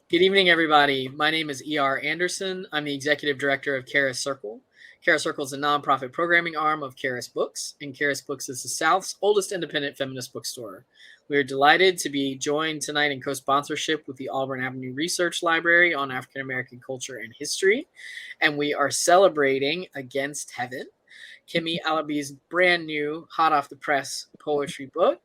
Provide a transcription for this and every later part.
Good evening, everybody. My name is E.R. Anderson. I'm the executive director of Charis Circle. Charis Circle is a nonprofit programming arm of Charis Books, and Charis Books is the South's oldest independent feminist bookstore. We are delighted to be joined tonight in co-sponsorship with the Auburn Avenue Research Library on African American culture and history, and we are celebrating Against Heaven, Kemi Alabi's brand new, hot off the press poetry book.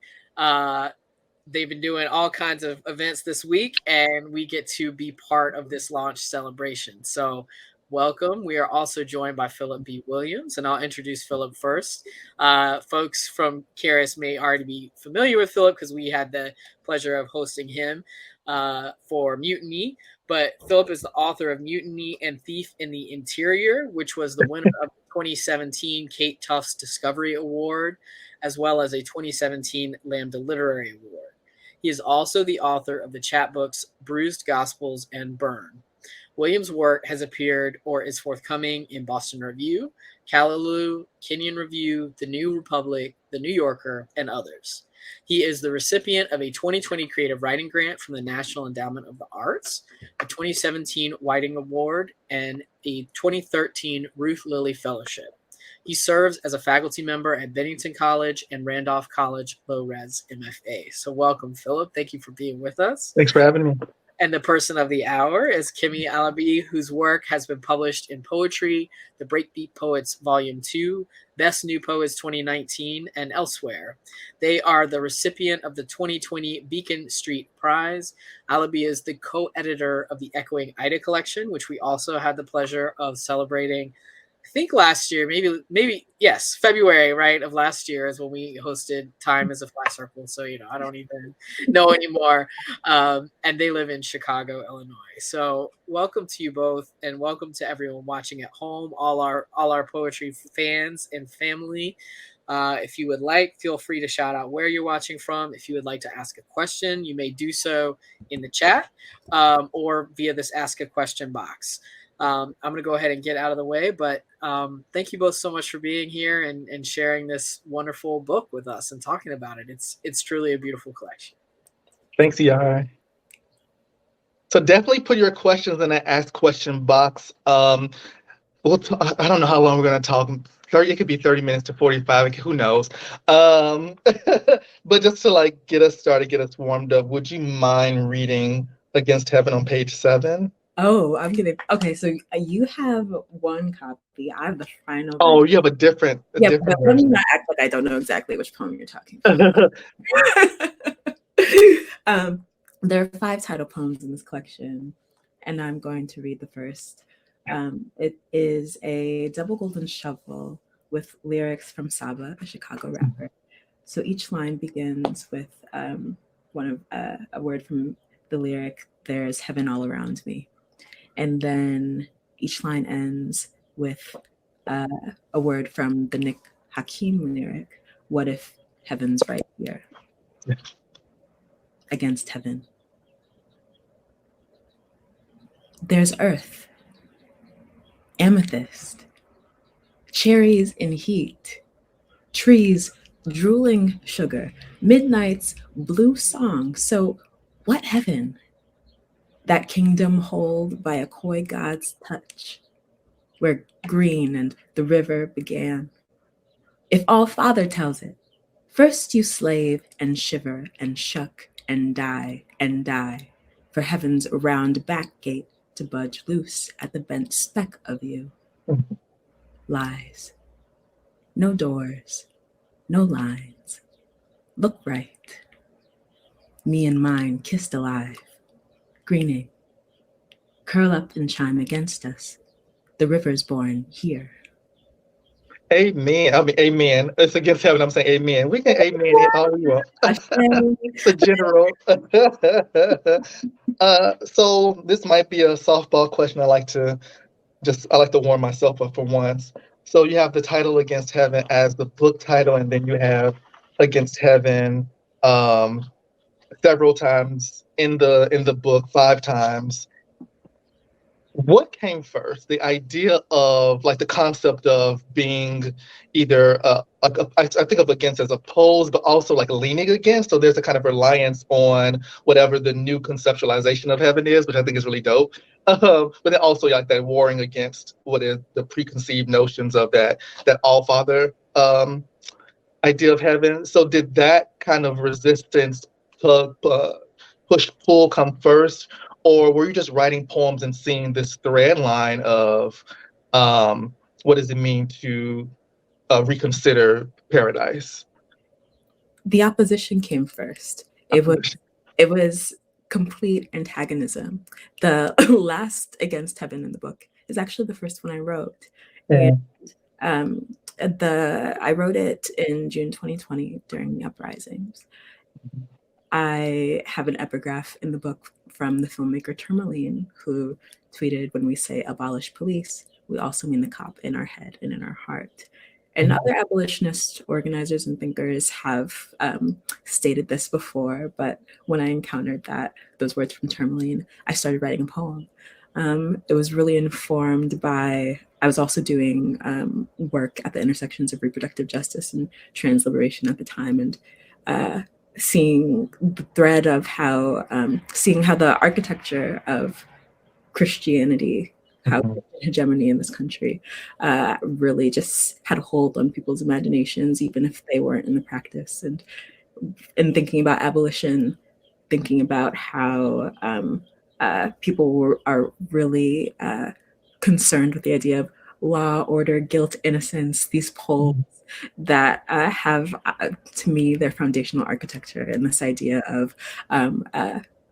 They've been doing all kinds of events this week, and we get to be part of this launch celebration. So welcome. We are also joined by Phillip B. Williams, and I'll introduce Phillip first. Folks from Charis may already be familiar with Phillip because we had the pleasure of hosting him for Mutiny. But Phillip is the author of Mutiny and Thief in the Interior, which was the winner of the 2017 Kate Tufts Discovery Award, as well as a 2017 Lambda Literary Award. He is also the author of the chapbooks Bruised Gospels and Burn. Williams' work has appeared or is forthcoming in Boston Review, Callaloo, Kenyon Review, The New Republic, The New Yorker, and others. He is the recipient of a 2020 Creative Writing Grant from the National Endowment of the Arts, a 2017 Whiting Award, and a 2013 Ruth Lilly Fellowship. He serves as a faculty member at Bennington College and Randolph College Low-Res MFA. So welcome, Phillip. Thank you for being with us. Thanks for having me. And the person of the hour is Kemi Alabi, whose work has been published in Poetry, The Breakbeat Poets Volume 2, Best New Poets 2019, and elsewhere. They are the recipient of the 2020 Beacon Street Prize. Alabi is the co-editor of the Echoing Ida collection, which we also had the pleasure of celebrating, I think last year, maybe yes, February, right, of last year is when we hosted Time as a Flat Circle. So, I don't even know anymore. And they live in Chicago, Illinois. So welcome to you both, and welcome to everyone watching at home, all our poetry fans and family. If you would like, feel free to shout out where you're watching from. If you would like to ask a question, you may do so in the chat or via this Ask a Question box. I'm going to go ahead and get out of the way, but thank you both so much for being here and sharing this wonderful book with us and talking about it. It's truly a beautiful collection. Thanks, ER. So definitely put your questions in the Ask Question box. I don't know how long we're going to talk. It could be 30 minutes to 45, who knows. But just to get us started, get us warmed up, would you mind reading Against Heaven on page 7? Oh, I'm kidding. Okay, so you have one copy. I have the final version. Oh, you have a different but let me not act like I don't know exactly which poem you're talking about. There are 5 title poems in this collection, and I'm going to read the first. It is a double golden shovel with lyrics from Saba, a Chicago rapper. So each line begins with a word from the lyric, "There's heaven all around me." And then each line ends with a word from the Nick Hakim lyric, "What if heaven's right here?" Yeah. Against heaven. There's earth, amethyst, cherries in heat, trees drooling sugar, midnight's blue song. So what heaven? That kingdom hold by a coy god's touch, where green and the river began. If all Father tells it, first you slave and shiver and shuck and die, for heaven's round back gate to budge loose at the bent speck of you. Lies. No doors, no lines. Look right. Me and mine kissed alive. Greening, curl up and chime against us. The river's born here. Amen. Amen. It's Against Heaven. I'm saying amen. We can amen it all we want. It's a general. So this might be a softball question. I like to warm myself up for once. So you have the title Against Heaven as the book title, and then you have Against Heaven several times in the book, 5 times. what came first? The idea of like the concept of being either I think of against as opposed, but also like leaning against. So there's a kind of reliance on whatever the new conceptualization of heaven is, which I think is really dope. But then also like that warring against what is the preconceived notions of that all father idea of heaven. So did that kind of resistance push pull come first, or were you just writing poems and seeing this thread line of what does it mean to reconsider paradise? The opposition came first. It was complete antagonism. The last Against Heaven in the book is actually the first one I wrote. And I wrote it in June 2020 during the uprisings. I have an epigraph in the book from the filmmaker Tourmaline, who tweeted, "When we say abolish police, we also mean the cop in our head and in our heart." And other abolitionist organizers and thinkers have stated this before, but when I encountered those words from Tourmaline, I started writing a poem. It was really informed by, I was also doing work at the intersections of reproductive justice and trans liberation at the time, and seeing the thread of seeing how the architecture of Christianity, how hegemony in this country really just had a hold on people's imaginations, even if they weren't in the practice. And thinking about abolition, thinking about how people are really concerned with the idea of law, order, guilt, innocence, these poles that have, to me, their foundational architecture and this idea of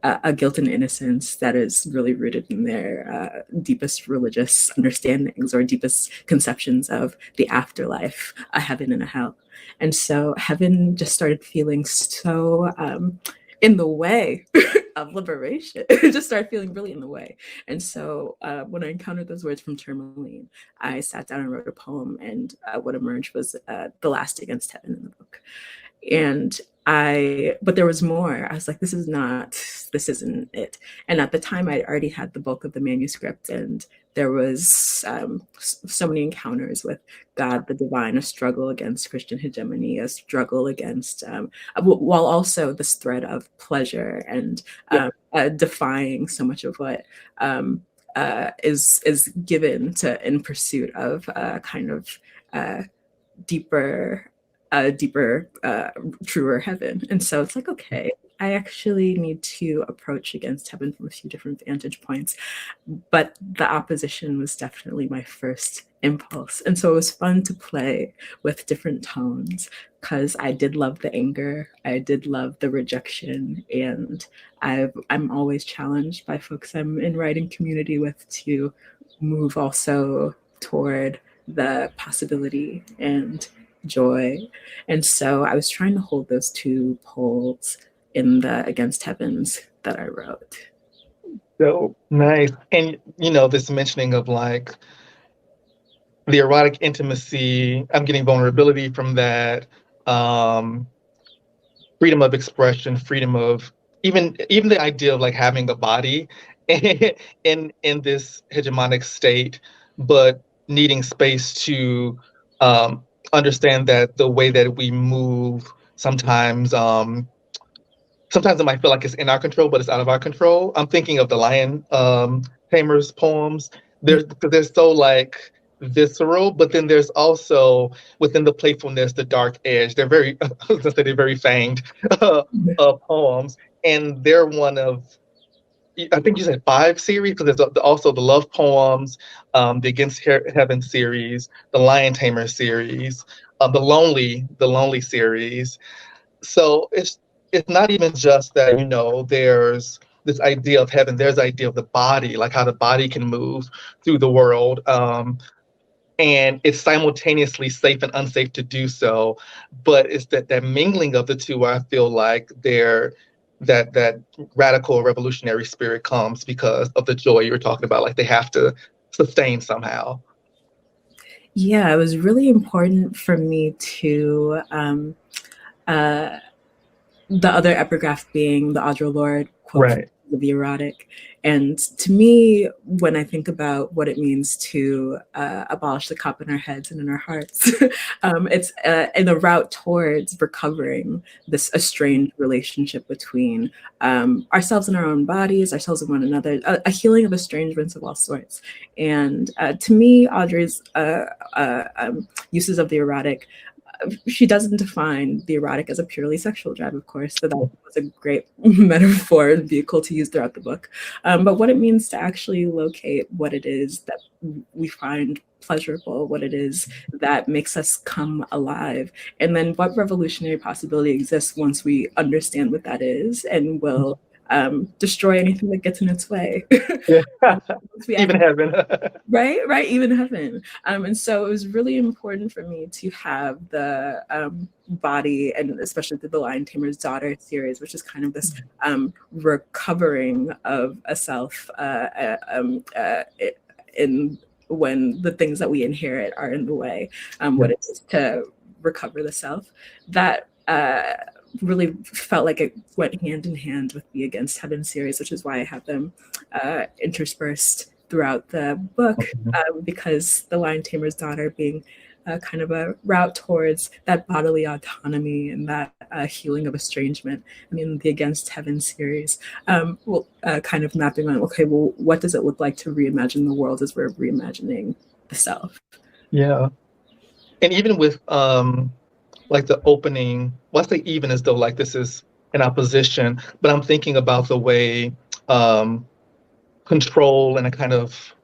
a guilt and innocence that is really rooted in their deepest religious understandings or deepest conceptions of the afterlife, a heaven and a hell. And so heaven just started feeling so in the way of liberation. It just started feeling really in the way. And so when I encountered those words from Tourmaline, I sat down and wrote a poem, and what emerged was the last Against Heaven in the book. And but there was more. I was like, this isn't it. And at the time I already had the bulk of the manuscript, and there was so many encounters with God, the divine, a struggle against Christian hegemony, a struggle against, while also this thread of pleasure and defying so much of what is given to in pursuit of kind of deeper, truer heaven. And so it's like, okay, I actually need to approach Against Heaven from a few different vantage points. But the opposition was definitely my first impulse. And so it was fun to play with different tones, because I did love the anger, I did love the rejection, and I'm always challenged by folks I'm in writing community with to move also toward the possibility and joy. And so I was trying to hold those two poles in the Against Heavens that I wrote. So nice. And this mentioning of like the erotic intimacy, I'm getting vulnerability from that, freedom of expression, freedom of even the idea of like having a body in this hegemonic state, but needing space to understand that the way that we move sometimes it might feel like it's in our control, but it's out of our control. I'm thinking of the Lion Tamer's poems. They're so like visceral, but then there's also within the playfulness, the dark edge. They're very, I was gonna say they're very fanged poems, and they're one of, I think you said 5 series, because there's also the love poems, the Against Heaven series, the Lion Tamer series, the lonely series. So it's not even just that, there's this idea of heaven, there's the idea of the body, like how the body can move through the world. And it's simultaneously safe and unsafe to do so. But it's that mingling of the two where I feel like that radical revolutionary spirit comes because of the joy you were talking about. Like they have to sustain somehow. Yeah, it was really important for me to the other epigraph being the Audre Lorde quote, Right. of the erotic. And to me, when I think about what it means to abolish the cop in our heads and in our hearts, it's in a route towards recovering this estranged relationship between ourselves and our own bodies, ourselves and one another, a healing of estrangements of all sorts. And to me, Audrey's uses of the erotic, she doesn't define the erotic as a purely sexual drive, of course, so that was a great metaphor and vehicle to use throughout the book. But what it means to actually locate what it is that we find pleasurable, what it is that makes us come alive, and then what revolutionary possibility exists once we understand what that is and will destroy anything that gets in its way. Yeah. Even heaven. right, even heaven. And so it was really important for me to have the body, and especially through the Lion Tamer's Daughter series, which is kind of this recovering of a self in when the things that we inherit are in the way, what it is to recover the self. That really felt like it went hand in hand with the Against Heaven series, which is why I have them interspersed throughout the book, because the Lion Tamer's Daughter being kind of a route towards that bodily autonomy and that healing of estrangement. I mean, the Against Heaven series, kind of mapping on, okay, well, what does it look like to reimagine the world as we're reimagining the self? Yeah. And even with like the opening, well, I say even as though like this is an opposition, but I'm thinking about the way control and a kind of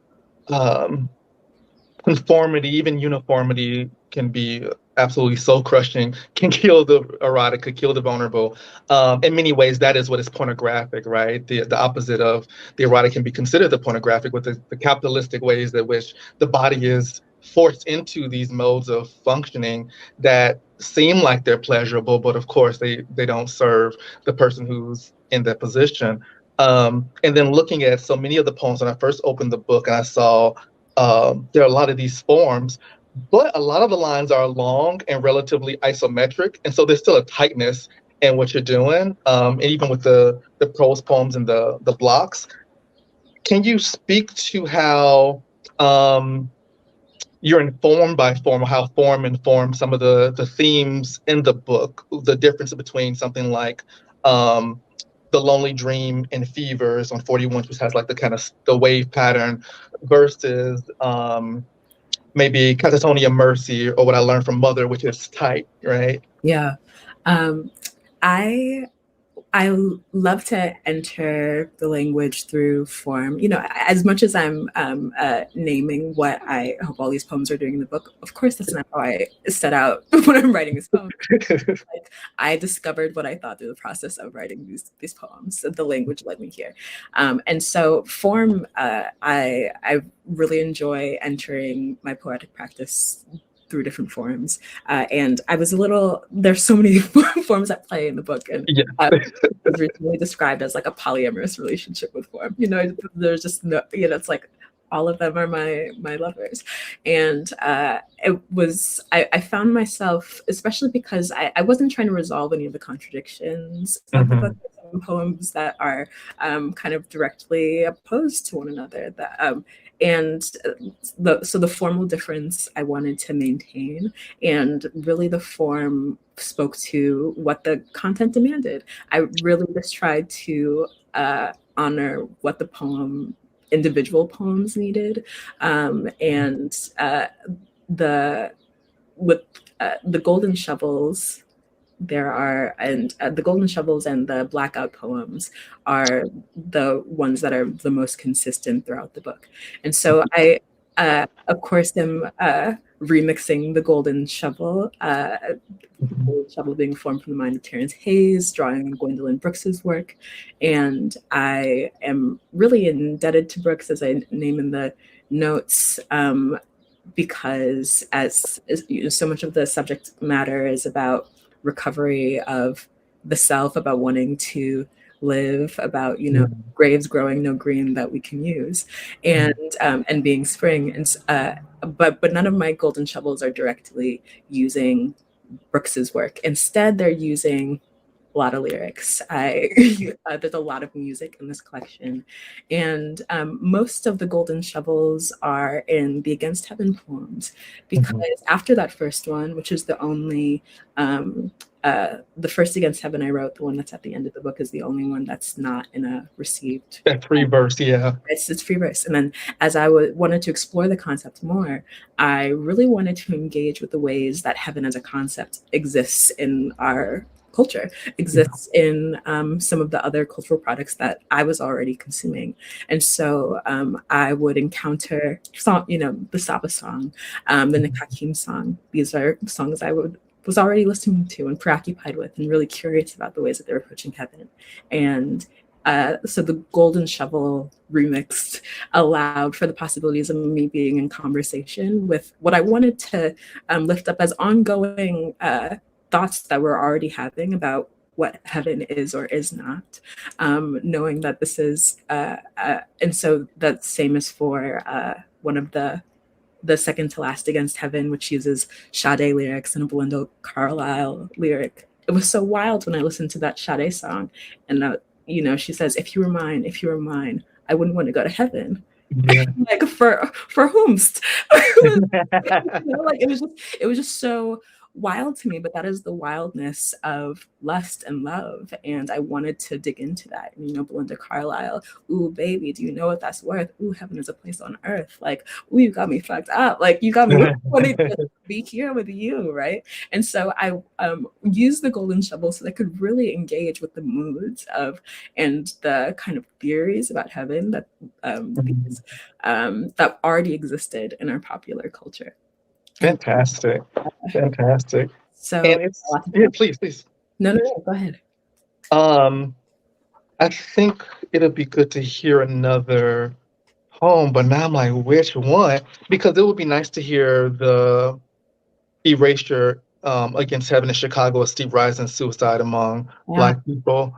conformity, even uniformity, can be absolutely soul crushing, can kill the erotic, could kill the vulnerable. In many ways, that is what is pornographic, right? The opposite of the erotic can be considered the pornographic, with the capitalistic ways that which the body is forced into these modes of functioning that seem like they're pleasurable, but of course they don't serve the person who's in that position. And then looking at so many of the poems, when I first opened the book and I saw there are a lot of these forms, but a lot of the lines are long and relatively isometric, and so there's still a tightness in what you're doing. And even with the prose poems and the blocks, can you speak to how you're informed by form, or how form informs some of the themes in the book? The difference between something like The Lonely Dream and Fevers on 41, which has like the kind of the wave pattern, versus maybe Catatonia Mercy, or What I Learned from Mother, which is tight, right? Yeah. I love to enter the language through form. You know, as much as I'm naming what I hope all these poems are doing in the book, of course, that's not how I set out when I'm writing these poems. Like, I discovered what I thought through the process of writing these poems. So the language led me here. And so form, I really enjoy entering my poetic practice through different forms. And I was there's so many forms at play in the book. And I was recently described as like a polyamorous relationship with form. You know, there's just no, you know, it's like all of them are my lovers. And I found myself, especially because I wasn't trying to resolve any of the contradictions of the book. Some poems that are kind of directly opposed to one another. And the formal difference I wanted to maintain, and really the form spoke to what the content demanded. I really just tried to honor what the individual poems needed, and the golden shovels. The golden shovels and the blackout poems are the ones that are the most consistent throughout the book. And so I, of course, am remixing the golden shovel, being formed from the mind of Terence Hayes, drawing on Gwendolyn Brooks's work. And I am really indebted to Brooks, as I name in the notes, because as you know, so much of the subject matter is about recovery of the self, about wanting to live, about, you know, graves growing no green that we can use, and being spring. And but none of my golden shovels are directly using Brooks's work. Instead, they're using lot of lyrics. There's a lot of music in this collection, and most of the golden shovels are in the Against Heaven poems, because after that first one, which is the first Against Heaven I wrote, the one that's at the end of the book, is the only one that's not in a received. That free verse, yeah. It's free verse. And then as I wanted to explore the concept more, I really wanted to engage with the ways that heaven as a concept exists in our culture, exists in some of the other cultural products that I was already consuming. And so I would encounter the Saba song, the Nikakim song. These are songs I was already listening to and preoccupied with and really curious about the ways that they're approaching heaven. And so the Golden Shovel remix allowed for the possibilities of me being in conversation with what I wanted to lift up as ongoing thoughts that we're already having about what heaven is or is not, knowing that this is, and so that same is for one of the second to last Against Heaven, which uses Sade lyrics and a Belinda Carlisle lyric. It was so wild when I listened to that Sade song, and she says, if you were mine, I wouldn't want to go to heaven. Yeah. Like for whomst? It was just so wild to me, but that is the wildness of lust and love, and I wanted to dig into that. Belinda Carlisle, ooh baby, do you know what that's worth? Ooh, heaven is a place on earth. Like, ooh, you got me fucked up. Like, you got me wanting to be here with you, right? And so I used the Golden Shovel so that I could really engage with the moods of and the kind of theories about heaven that that already existed in our popular culture. Fantastic. So please. No, go ahead. I think it'll be good to hear another poem, but now I'm like, which one? Because it would be nice to hear the erasure against heaven in Chicago, a steep rise in suicide among Black people.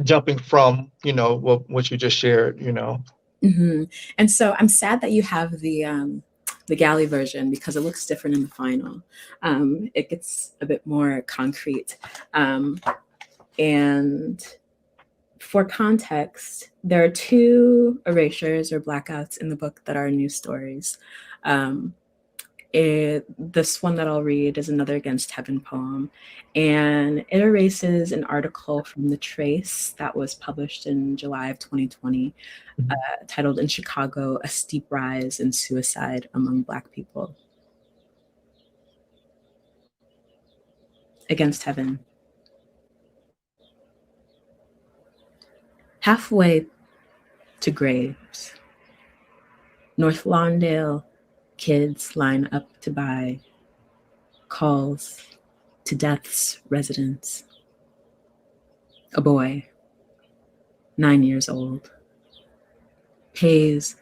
Jumping from, what you just shared, And so I'm sad that you have the galley version, because it looks different in the final. It gets a bit more concrete. And for context, there are 2 erasures or blackouts in the book that are new stories. This one that I'll read is another Against Heaven poem, and it erases an article from The Trace that was published in July of 2020, titled "In Chicago, a Steep Rise in Suicide Among Black People." Against Heaven. Halfway to graves, North Lawndale kids line up to buy calls to death's residence. A boy, 9 years old, pays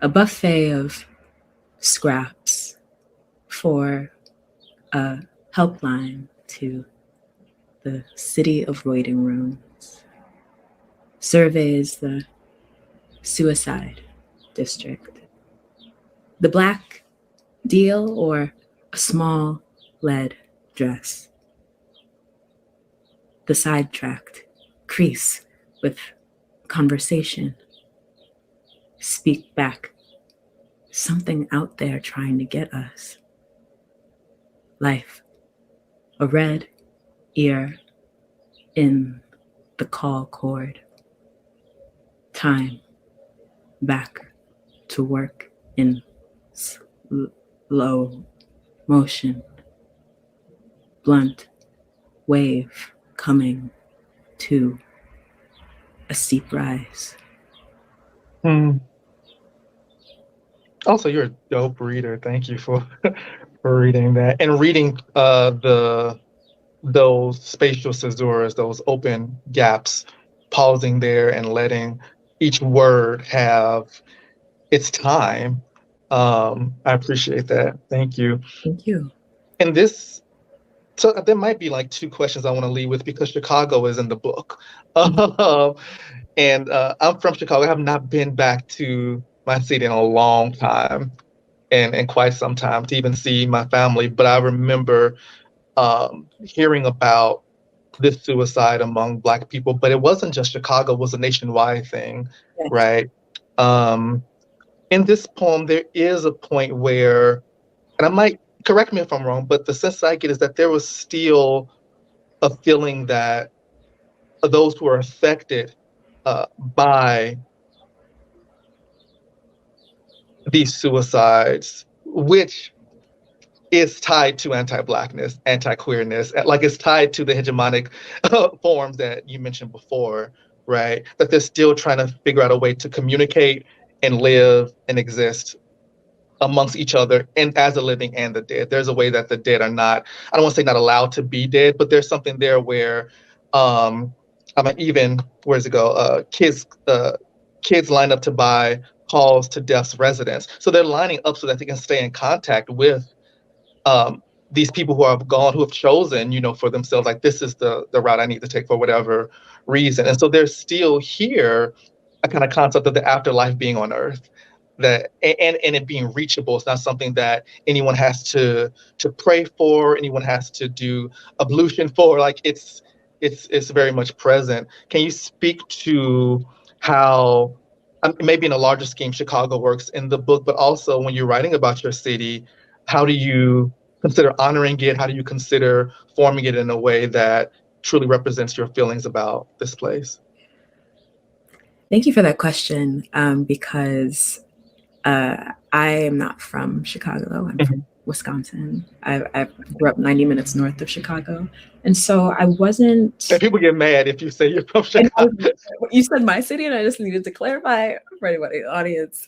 a buffet of scraps for a helpline to the city of waiting rooms, surveys the suicide district. The black deal or a small lead dress. The sidetracked crease with conversation. Speak back. Something out there trying to get us. Life. A red ear in the call cord. Time. Back to work in slow motion. Blunt wave coming to a steep rise. Also, you're a dope reader. Thank you for reading that and reading those spatial caesuras, those open gaps, pausing there and letting each word have its time. I appreciate that. Thank you. Thank you. And so there might be like 2 questions I want to leave with, because Chicago is in the book. And I'm from Chicago. I have not been back to my city in a long time, and quite some time to even see my family. But I remember hearing about this suicide among Black people, but it wasn't just Chicago, it was a nationwide thing, Yes. right? In this poem, there is a point where, and I might, correct me if I'm wrong, but the sense I get is that there was still a feeling that those who are affected by these suicides, which is tied to anti-Blackness, anti-queerness, like it's tied to the hegemonic forms that you mentioned before, right? That they're still trying to figure out a way to communicate and live and exist amongst each other and as the living and the dead. There's a way that the dead are not, I don't want to say not allowed to be dead, but there's something there where even, where's it go? Kids line up to buy calls to death's residents. So they're lining up so that they can stay in contact with these people who have gone, who have chosen, for themselves, like, this is the route I need to take for whatever reason. And so there's still here a kind of concept of the afterlife being on Earth, that and it being reachable. It's not something that anyone has to pray for, anyone has to do ablution for. Like, it's very much present. Can you speak to how, maybe in a larger scheme, Chicago works in the book, but also when you're writing about your city, how do you consider honoring it? How do you consider forming it in a way that truly represents your feelings about this place? Thank you for that question, because I am not from Chicago. I'm from Wisconsin. I grew up 90 minutes north of Chicago. And so I wasn't... And people get mad if you say you're from Chicago. You said my city, and I just needed to clarify for anybody in the audience.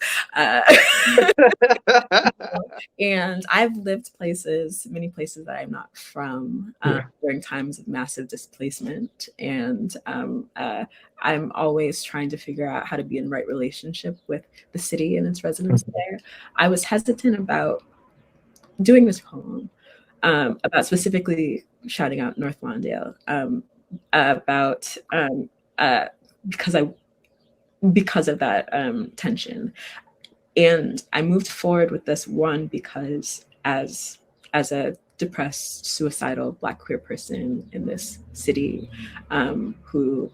And I've lived many places that I'm not from, during times of massive displacement. And I'm always trying to figure out how to be in right relationship with the city and its residents there. I was hesitant about doing this poem, about specifically shouting out North Lawndale, because of that tension. And I moved forward with this one because as a depressed, suicidal Black queer person in this city, who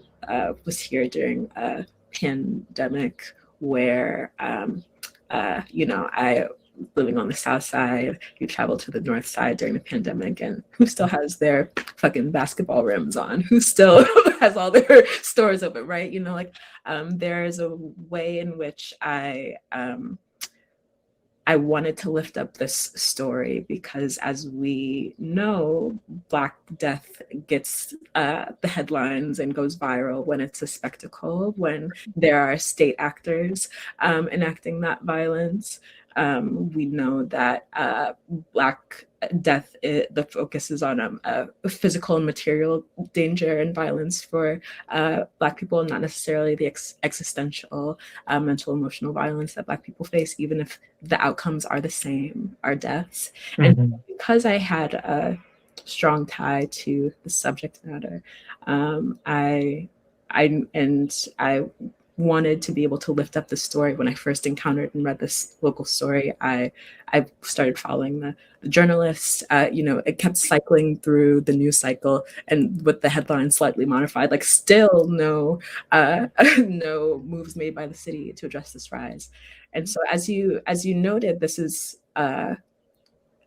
was here during a pandemic where, I living on the South Side, you travel to the North Side during the pandemic, and who still has their fucking basketball rims on? Who still has all their stores open, right? There's a way in which I wanted to lift up this story because, as we know, Black death gets the headlines and goes viral when it's a spectacle, when there are state actors enacting that violence. We know that Black death, the focus is on physical and material danger and violence for Black people, not necessarily the existential, mental, emotional violence that Black people face, even if the outcomes are the same, are deaths. And because I had a strong tie to the subject matter, I wanted to be able to lift up the story. When I first encountered and read this local story, I started following the journalists. It kept cycling through the news cycle, and with the headline slightly modified, like, still no moves made by the city to address this rise. And so, as you noted, this is a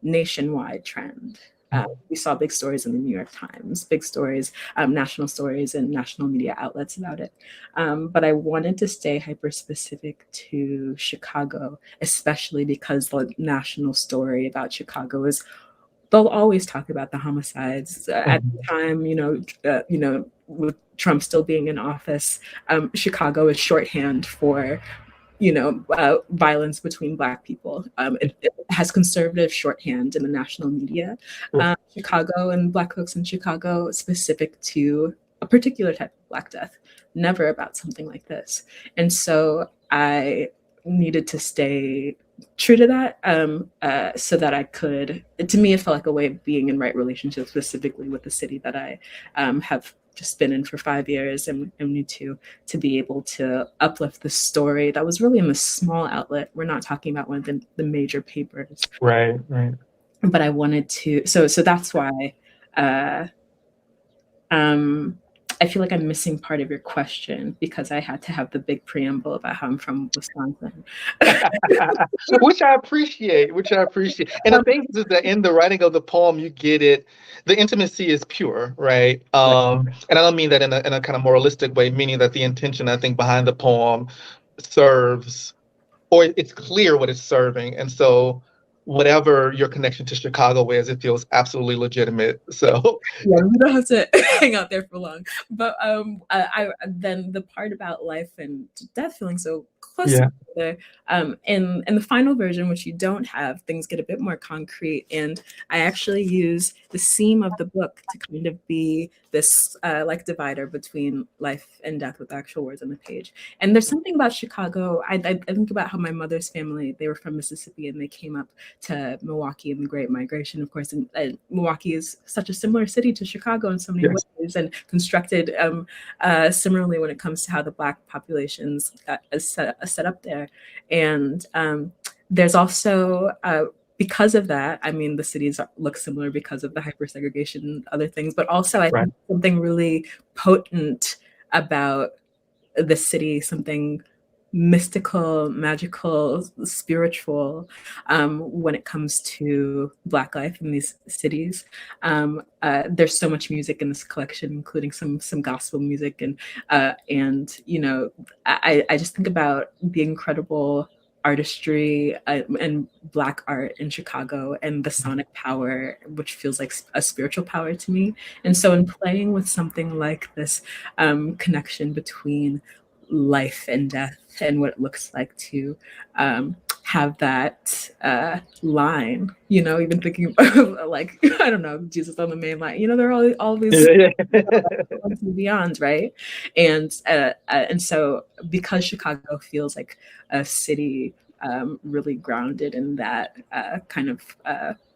nationwide trend. We saw big stories in the New York Times, big stories, national stories and national media outlets about it. But I wanted to stay hyper-specific to Chicago, especially because the national story about Chicago is, they'll always talk about the homicides. At the time, with Trump still being in office, Chicago is shorthand for violence between Black people. It has conservative shorthand in the national media. Chicago and Black folks in Chicago, specific to a particular type of Black death, never about something like this. And so I needed to stay true to that, so that I could, to me, it felt like a way of being in right relationship, specifically with the city that I have just been in for 5 years, and need to be able to uplift the story that was really in the small outlet. We're not talking about one of the major papers. Right. But I wanted to, so that's why I feel like I'm missing part of your question because I had to have the big preamble about how I'm from Wisconsin. Which I appreciate. And the thing is that in the writing of the poem, you get it. The intimacy is pure, right? And I don't mean that in a kind of moralistic way, meaning that the intention, I think, behind the poem serves, or it's clear what it's serving. And so whatever your connection to Chicago is, it feels absolutely legitimate. So yeah, we don't have to hang out there for long. But I then the part about life and death feeling so close yeah. together. In the final version, which you don't have, things get a bit more concrete, and I actually use the seam of the book to kind of be this like divider between life and death with actual words on the page. And there's something about Chicago. I think about how my mother's family, they were from Mississippi and they came up to Milwaukee in the Great Migration, of course. And Milwaukee is such a similar city to Chicago in so many ways, and constructed similarly when it comes to how the Black populations is set up there. And there's also because of that, I mean, the cities look similar because of the hypersegregation and other things, but also I think something really potent about the city, something mystical, magical, spiritual when it comes to Black life in these cities. There's so much music in this collection, including some gospel music, and you know, I just think about the incredible artistry and Black art in Chicago and the sonic power, which feels like a spiritual power to me. And so in playing with something like this connection between life and death and what it looks like to have that line, you know, even thinking of like, I don't know, Jesus on the main line, you know, there are all these beyond, right? And so because Chicago feels like a city really grounded in that kind of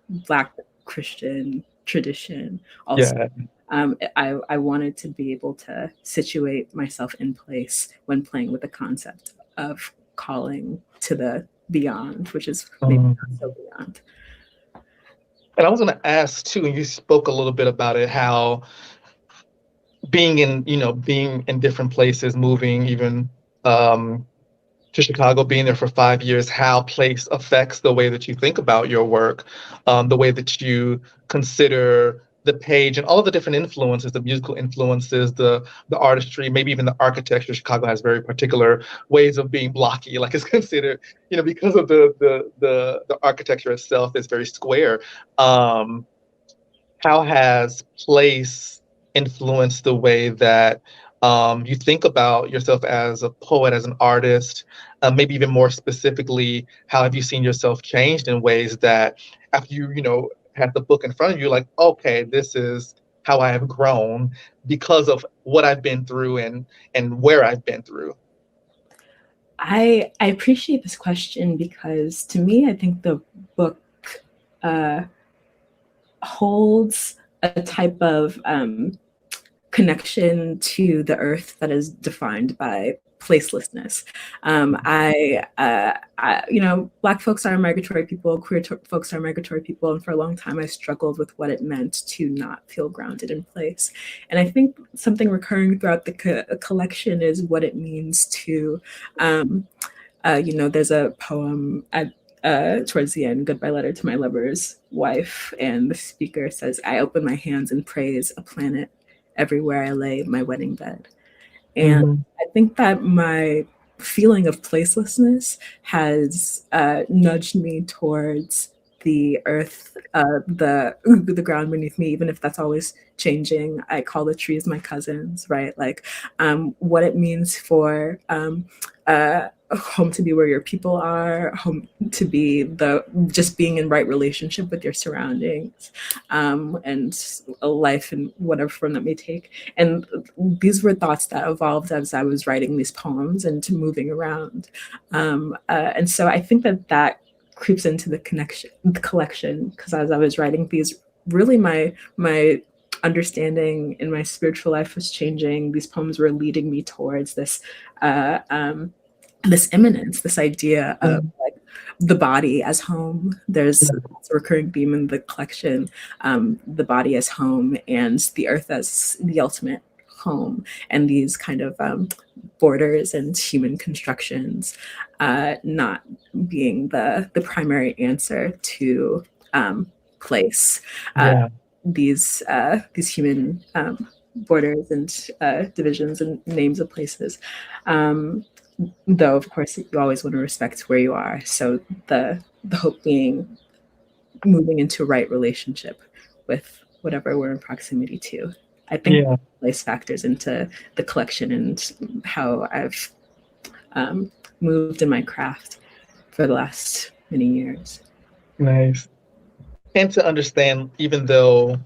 Black Christian tradition also, I wanted to be able to situate myself in place when playing with the concept of calling to the beyond, which is maybe not so beyond. And I was going to ask too, and you spoke a little bit about it, how being in different places, moving even to Chicago, being there for 5 years, how place affects the way that you think about your work, the way that you consider the page and all of the different influences, the musical influences, the artistry, maybe even the architecture. Chicago has very particular ways of being blocky, like it's considered, you know, because of the architecture itself is very square. How has place influenced the way that you think about yourself as a poet, as an artist? Maybe even more specifically, how have you seen yourself changed in ways that after you have the book in front of you, like, okay, this is how I have grown because of what I've been through and where I've been through? I appreciate this question because to me, I think the book holds a type of connection to the earth that is defined by placelessness. Black folks are migratory people, queer folks are migratory people, and for a long time I struggled with what it meant to not feel grounded in place. And I think something recurring throughout the collection is what it means to, there's a poem towards the end, Goodbye Letter to My Lover's Wife, and the speaker says, I open my hands and praise a planet everywhere I lay my wedding bed. And I think that my feeling of placelessness has nudged me towards the earth, the ground beneath me, even if that's always changing. I call the trees my cousins, right? Like what it means for home to be where your people are, home to be just being in right relationship with your surroundings, and a life in whatever form that may take. And these were thoughts that evolved as I was writing these poems and to moving around. And so I think that creeps into the collection, because as I was writing these, really my understanding in my spiritual life was changing. These poems were leading me towards this this immanence, this idea of like the body as home. There's a recurring theme in the collection, the body as home and the earth as the ultimate home, and these kind of borders and human constructions not being the primary answer to place. These human borders and divisions and names of places. Though, of course, you always want to respect where you are. So the hope being moving into a right relationship with whatever we're in proximity to. I think place factors into the collection and how I've moved in my craft for the last many years. Nice. And to understand, even though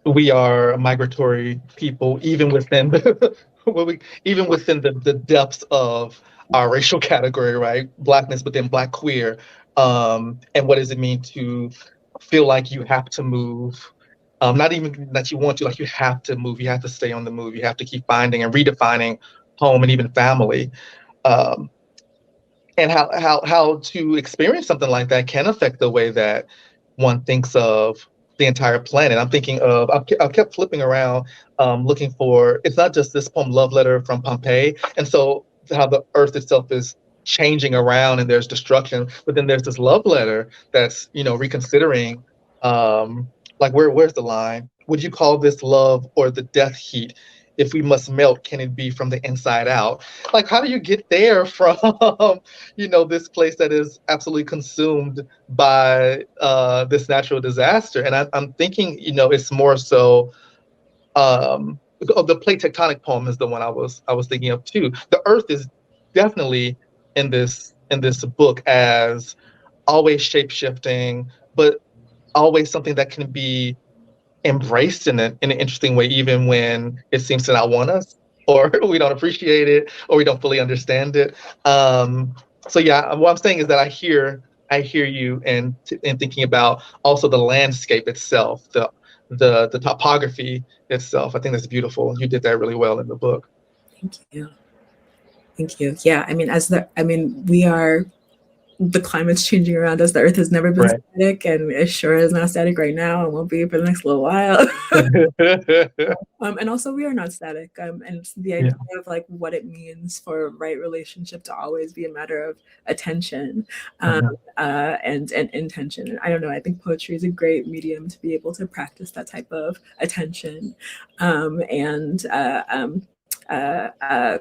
we are migratory people, even within even within the depths of our racial category, right? Blackness, but then Black queer, and what does it mean to feel like you have to move? Not even that you want to, like you have to move. You have to stay on the move. You have to keep finding and redefining home and even family. And how to experience something like that can affect the way that one thinks of the entire planet. I'm thinking of, I've kept flipping around, looking for, it's not just this poem, Love Letter from Pompeii. And so how the earth itself is changing around and there's destruction, but then there's this love letter that's, reconsidering, like where's the line? Would you call this love or the death heat? If we must melt, can it be from the inside out? Like, how do you get there from, this place that is absolutely consumed by this natural disaster? And I'm thinking, it's more so, the play Tectonic poem is the one I was thinking of too. The earth is definitely in this book as always shape-shifting, but always something that can be embraced in an interesting way, even when it seems to not want us, or we don't appreciate it, or we don't fully understand it. So yeah, what I'm saying is that I hear you and thinking about also the landscape itself, the topography itself. I think that's beautiful. You did that really well in the book. Thank you. Yeah, we are. The climate's changing around us. The earth has never been static, and it sure is not static right now and won't be for the next little while. And also we are not static. And the idea of like what it means for right relationship to always be a matter of attention and intention. And I don't know, I think poetry is a great medium to be able to practice that type of attention and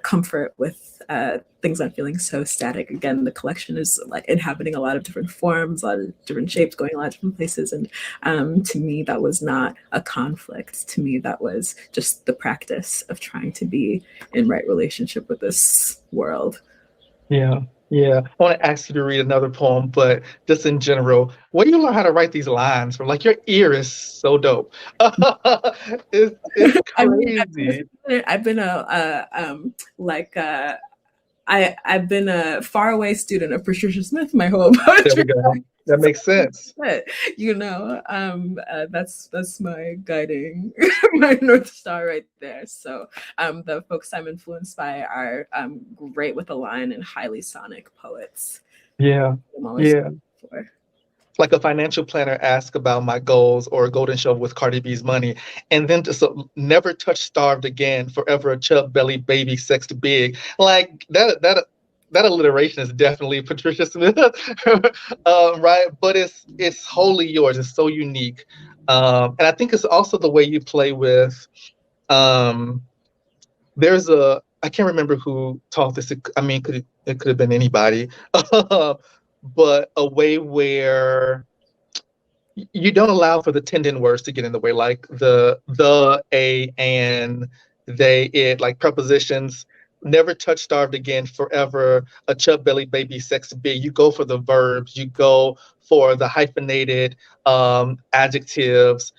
comfort with things not feeling so static. Again, the collection is like inhabiting a lot of different forms, a lot of different shapes, going a lot of different places. And to me, that was not a conflict. To me, that was just the practice of trying to be in right relationship with this world. Yeah. I want to ask you to read another poem, but just in general, where do you learn how to write these lines from? Like, your ear is so dope. It's crazy. I've been a faraway student of Patricia Smith my whole poetry. There we go. That makes sense. But, that's my guiding, my North Star right there. So the folks I'm influenced by are great with a line and highly sonic poets. Yeah. Like a financial planner asked about my goals, or a golden shovel with Cardi B's money, and then just never touch starved again, forever a chub belly baby sexed big. Like that alliteration is definitely Patricia Smith, right? But it's wholly yours. It's so unique, and I think it's also the way you play with. There's I can't remember who taught this. It could have been anybody. But a way where you don't allow for the tendon words to get in the way, like the, a, and, they, it, like prepositions. Never touch starved again, forever a chub belly baby sex big. You go for the verbs, you go for the hyphenated adjectives.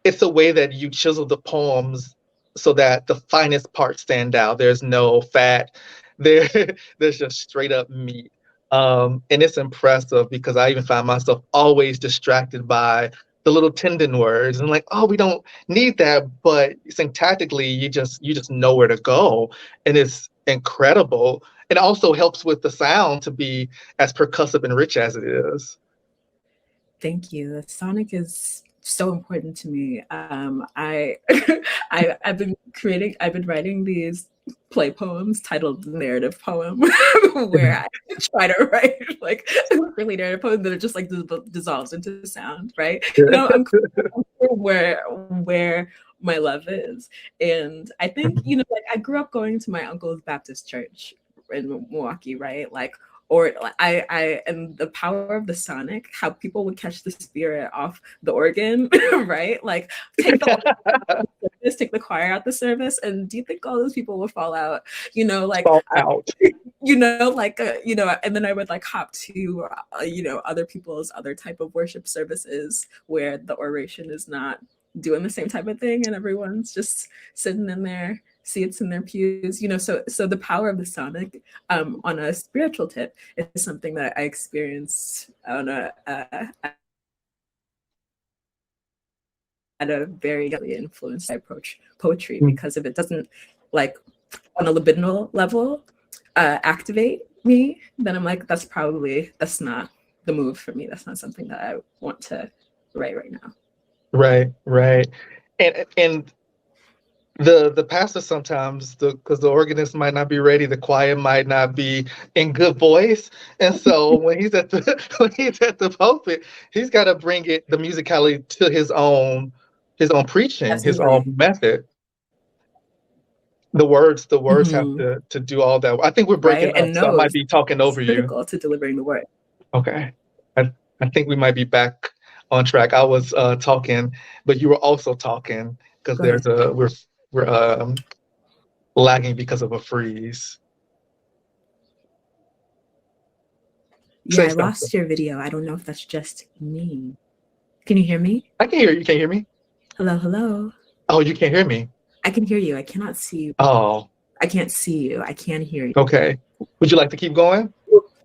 It's a way that you chisel the poems so that the finest parts stand out. There's no fat, there's just straight up meat. And it's impressive because I even find myself always distracted by the little tendon words, and like, oh, we don't need that, but syntactically, you just know where to go, and it's incredible. it also helps with the sound to be as percussive and rich as it is. Thank you. The sonic is so important to me. I've been writing these play poems titled narrative poem, where I try to write like really narrative poems that are just like dissolves into sound, right? You know, I'm clear where my love is. And I think, you know, like I grew up going to my uncle's Baptist church in Milwaukee, right? Like, or I and the power of the sonic, how people would catch the spirit off the organ, right? Like take the choir out the service, and do you think all those people would fall out? You know, like fall out. You know, like you know, and then I would like hop to you know, other people's other type of worship services where the oration is not doing the same type of thing, and everyone's just sitting in their seats in their pews, you know. So the power of the sonic on a spiritual tip is something that I experienced on at a very influenced I approach poetry, because if it doesn't, like on a libidinal level, activate me, then I'm like, that's not the move for me. That's not something that I want to write right now. Right. And the pastor sometimes, because the organist might not be ready, the choir might not be in good voice, and so when he's at the pulpit, he's got to bring the musicality to his own preaching, Absolutely. his own method. The words have to do all that. I think we're breaking up, so I might be talking over you. Critical to delivering the word. Okay, I think we might be back on track. I was talking, but you were also talking, because we're lagging because of a freeze. Yeah, I lost your video. I don't know if that's just me. Can you hear me? I can hear you. Can you hear me? Hello. Oh, you can't hear me? I can hear you. I cannot see you. Oh. I can't see you. I can hear you. Okay. Would you like to keep going?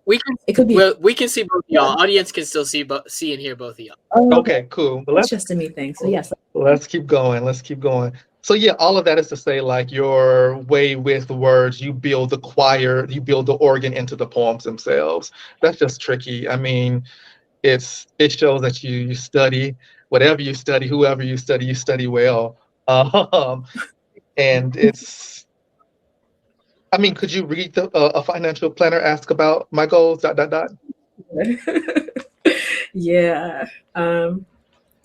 We can see both of y'all. Audience can still see and hear both of y'all. Okay, cool. Well, that's just a me thing. So yes. Let's keep going. So yeah, all of that is to say, like, your way with words, you build the choir, you build the organ into the poems themselves. That's just tricky. I mean, it shows that you study, whatever you study, whoever you study well. And it's, I mean, could you read a financial planner ask about my goals, ... Yeah.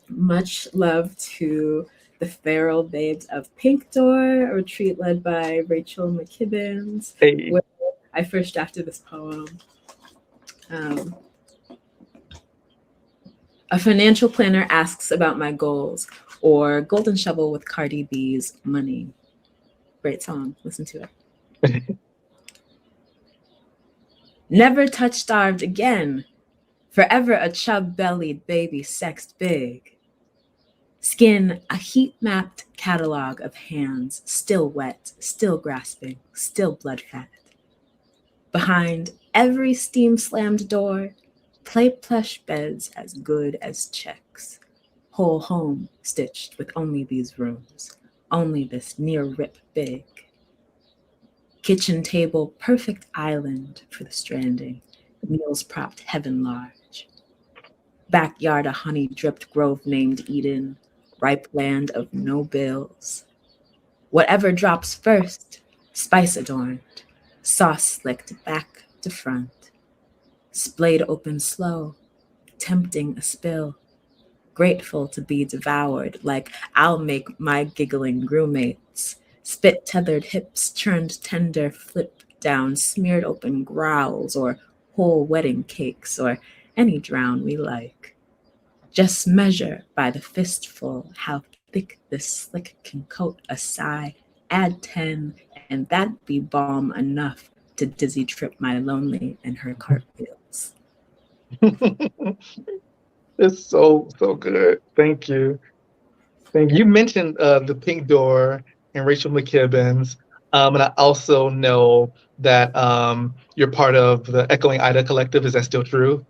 Much love to the Feral Babes of Pink Door, a retreat led by Rachel McKibbins, where I first drafted this poem. A financial planner asks about my goals, or Golden Shovel with Cardi B's Money. Great song. Listen to it. Never touch starved again. Forever a chub-bellied baby sexed big. Skin a heat-mapped catalog of hands, still wet, still grasping, still blood-fed. Behind every steam-slammed door, play plush beds as good as checks. Whole home stitched with only these rooms, only this near rip big. Kitchen table, perfect island for the stranding, meals propped heaven large. Backyard, a honey-dripped grove named Eden, ripe land of no bills. Whatever drops first, spice adorned, sauce slicked back to front. Splayed open slow, tempting a spill, grateful to be devoured like I'll make my giggling crewmates. Spit tethered hips, churned tender, flip down, smeared open growls, or whole wedding cakes, or any drown we like. Just measure by the fistful how thick this slick can coat a sigh. Add 10, and that'd be balm enough to dizzy trip my lonely and her cartwheels. It's so good. Thank you. You mentioned the Pink Door and Rachel McKibbins, and I also know that you're part of the Echoing Ida Collective. Is that still true?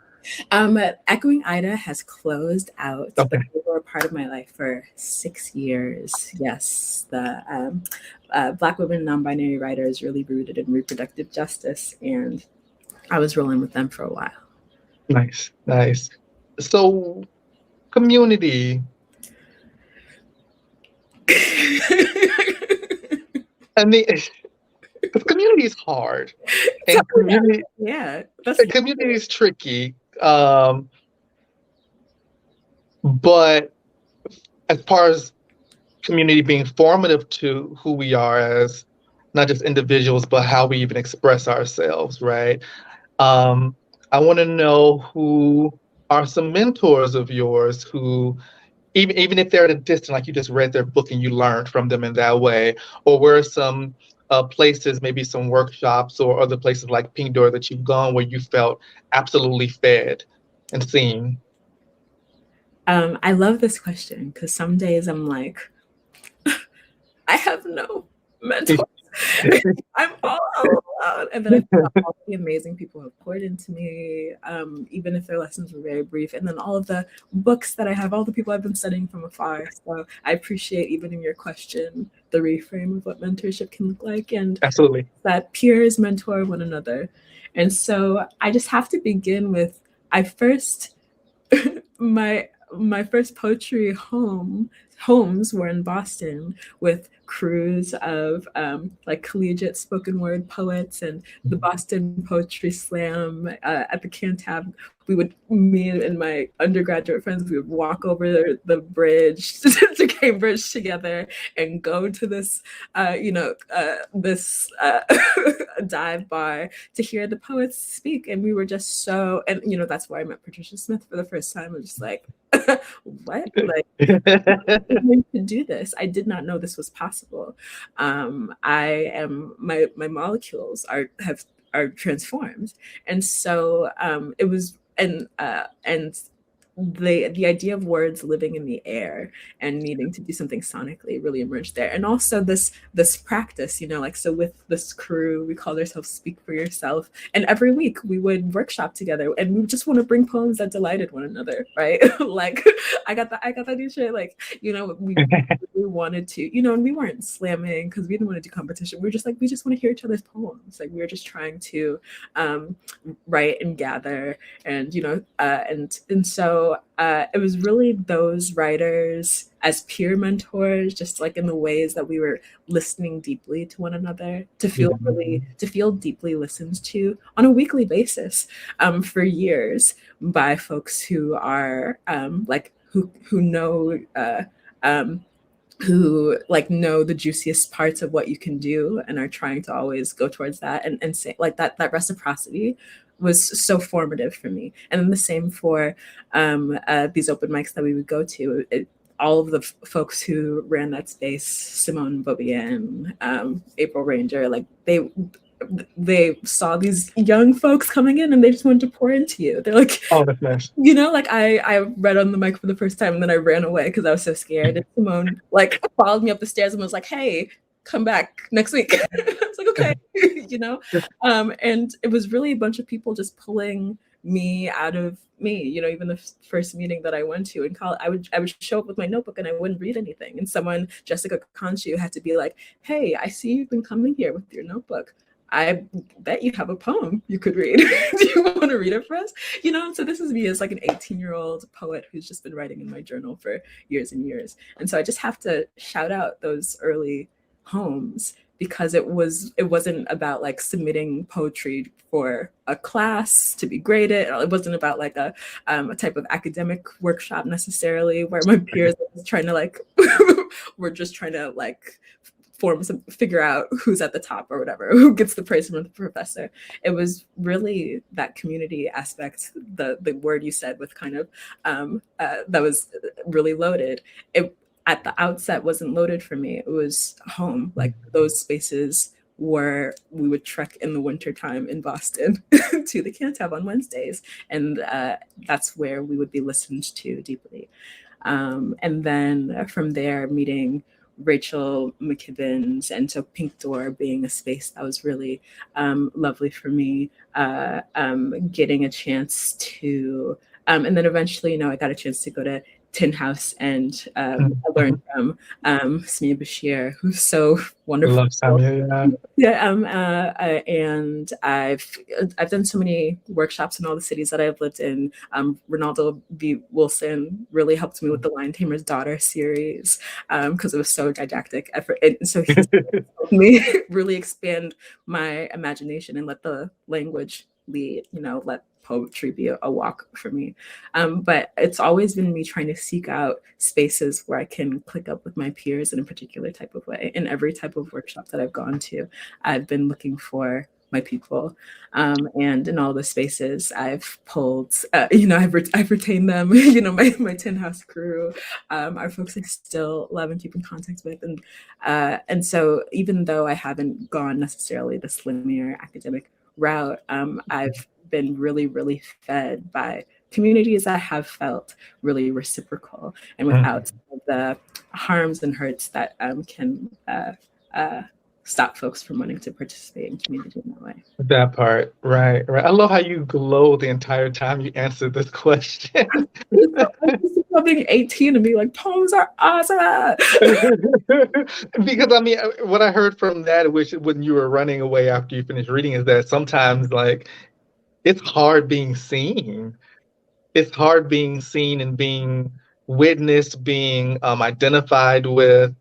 Echoing Ida has closed out, Okay. but they were a part of my life for 6 years. Yes, the Black women non-binary writers really rooted in reproductive justice, and I was rolling with them for a while. Nice. So, community. I mean, because community is hard, and community is tricky. But as far as community being formative to who we are as not just individuals, but how we even express ourselves, right? I want to know who are some mentors of yours who, even if they're at a distance, like you just read their book and you learned from them in that way, or where are some places, maybe some workshops or other places like Pink Door that you've gone where you felt absolutely fed and seen? I love this question because some days I'm like, I have no mentors. I'm all alone. And then I think about all the amazing people who have poured into me, even if their lessons were very brief. And then all of the books that I have, all the people I've been studying from afar. So I appreciate, even in your question, the reframe of what mentorship can look like. And absolutely, that peers mentor one another. And so I just have to begin with, my first poetry homes were in Boston with crews of like collegiate spoken word poets and the Boston Poetry Slam at the Cantab. Me and my undergraduate friends, we would walk over the bridge to Cambridge together and go to this, dive bar to hear the poets speak. And we were just so, and that's where I met Patricia Smith for the first time. I was just like, what? Like, I'm to do this. I did not know this was possible. My molecules are transformed, and so it was and the idea of words living in the air and needing to do something sonically really emerged there. And also this practice, so with this crew, we called ourselves Speak for Yourself. And every week we would workshop together and we just want to bring poems that delighted one another, right? Like I got that new shit. Like, we wanted to, and we weren't slamming because we didn't want to do competition. We were just like, we just want to hear each other's poems. Like we were just trying to write and gather and, and so it was really those writers as peer mentors, just like in the ways that we were listening deeply to one another, to feel deeply listened to on a weekly basis for years by folks who are who know who know the juiciest parts of what you can do and are trying to always go towards that and say like that reciprocity was so formative for me. And then the same for these open mics that we would go to. All of the folks who ran that space, Simone Beaubien, April Ranger, like they saw these young folks coming in and they just wanted to pour into you. They're like, oh, that's nice. Like I read on the mic for the first time and then I ran away because I was so scared. And Simone like followed me up the stairs and was like, hey, come back next week. I was like, okay, and it was really a bunch of people just pulling me out of me. Even the first meeting that I went to in college, I would show up with my notebook and I wouldn't read anything. And someone, Jessica Conchu, had to be like, hey, I see you've been coming here with your notebook. I bet you have a poem you could read. Do you want to read it for us? So this is me as like an 18-year-old poet who's just been writing in my journal for years and years. And so I just have to shout out those early homes because it wasn't about like submitting poetry for a class to be graded. It wasn't about like a type of academic workshop necessarily where my peers were trying to like we're just trying to like figure out who's at the top or whatever, who gets the praise from the professor. It was really that community aspect, the word you said with kind of that was really loaded. It at the outset wasn't loaded for me. It was home. Like those spaces where we would trek in the wintertime in Boston to the Cantab on Wednesdays. And that's where we would be listened to deeply. And then from there, meeting Rachel McKibben's, and so Pink Door being a space that was really lovely for me, getting a chance to, and then eventually, I got a chance to go to Tin House, and I learned from Samia Bashir, who's so wonderful. Love Samia, yeah. And I've done so many workshops in all the cities that I've lived in. Ronaldo B. Wilson really helped me with the Lion Tamer's Daughter series, because it was so didactic effort, and so he helped me really expand my imagination and let the language lead. Let poetry be a walk for me. But it's always been me trying to seek out spaces where I can click up with my peers in a particular type of way. In every type of workshop that I've gone to, I've been looking for my people. And in all the spaces I've pulled, I've retained them, my Tin House crew, are folks I still love and keep in contact with. And so even though I haven't gone necessarily this linear academic route, I've been really, really fed by communities that have felt really reciprocal and without the harms and hurts that can stop folks from wanting to participate in community in that way. That part, right. I love how you glow the entire time you answered this question. I'm being 18 and be like, poems are awesome. Because what I heard from that, which when you were running away after you finished reading, is that sometimes it's hard being seen. It's hard being seen and being witnessed, being identified with.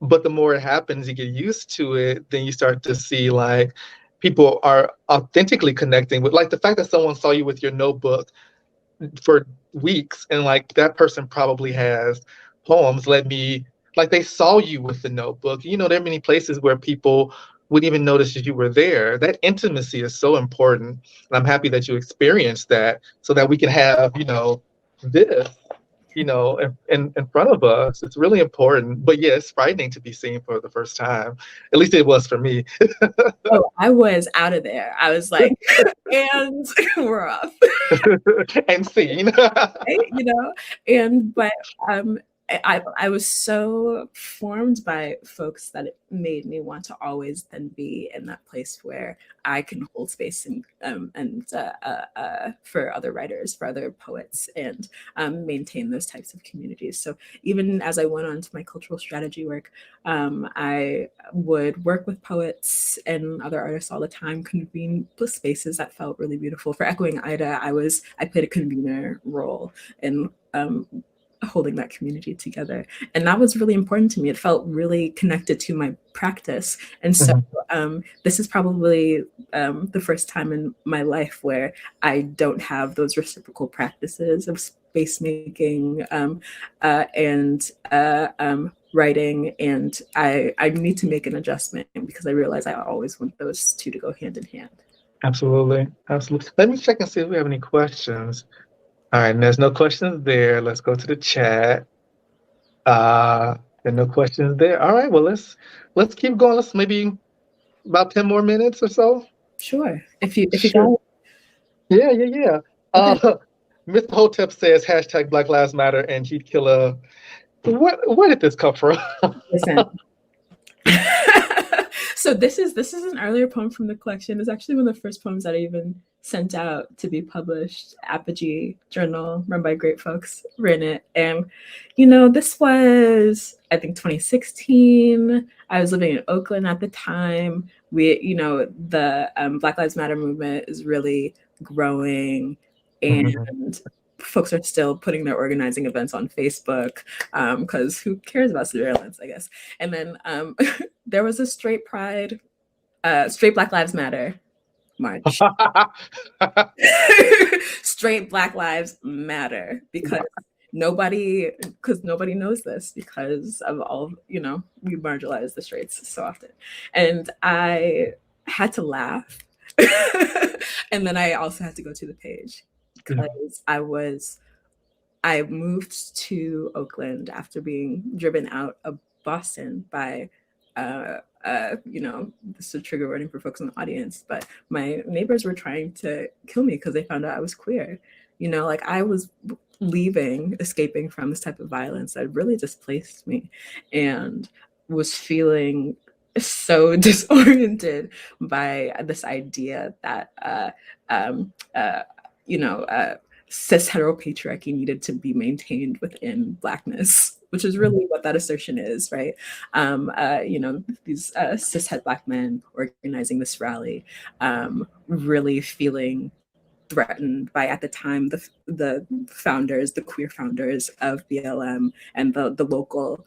But the more it happens, you get used to it, then you start to see people are authentically connecting with, the fact that someone saw you with your notebook for weeks and that person probably has poems. They saw you with the notebook. There are many places where people wouldn't even notice that you were there. That intimacy is so important. And I'm happy that you experienced that so that we can have, this, in front of us. It's really important. But yeah, it's frightening to be seen for the first time. At least it was for me. Oh, I was out of there. I was like, and we're off. And seen. But I was so formed by folks that it made me want to always then be in that place where I can hold space and for other writers, for other poets, and maintain those types of communities. So even as I went on to my cultural strategy work, I would work with poets and other artists all the time, convene spaces that felt really beautiful. For Echoing Ida, I played a convener role in holding that community together, and that was really important to me. It felt really connected to my practice, and so this is probably the first time in my life where I don't have those reciprocal practices of space making and writing, and I need to make an adjustment because I realize I always want those two to go hand in hand. Absolutely. Let me check and see if we have any questions. All right, and there's no questions there. Let's go to the chat. There are no questions there. All right, well, let's keep going. Let's maybe about 10 more minutes or so. Sure. If you Sure. Yeah. Okay. Mr. Hotep says hashtag Black Lives Matter and he'd kill a. Where did this come from? Listen. So this is an earlier poem from the collection. It's actually one of the first poems that I even sent out to be published. Apogee Journal, run by great folks, ran it. And, this was, I think, 2016. I was living in Oakland at the time. The Black Lives Matter movement is really growing, and folks are still putting their organizing events on Facebook because who cares about surveillance, I guess. And then there was a straight Black Lives Matter march. Straight Black Lives Matter because nobody knows this because of all, we marginalize the straights so often. And I had to laugh. And then I also had to go to the page because I moved to Oakland after being driven out of Boston by this is a trigger warning for folks in the audience, but my neighbors were trying to kill me because they found out I was queer. I was escaping from this type of violence that really displaced me, and was feeling so disoriented by this idea that um, uh, you know cis heteropatriarchy needed to be maintained within Blackness, which is really what that assertion is, right? These cis het Black men organizing this rally, really feeling threatened by, at the time, the founders, the queer founders of BLM, and the local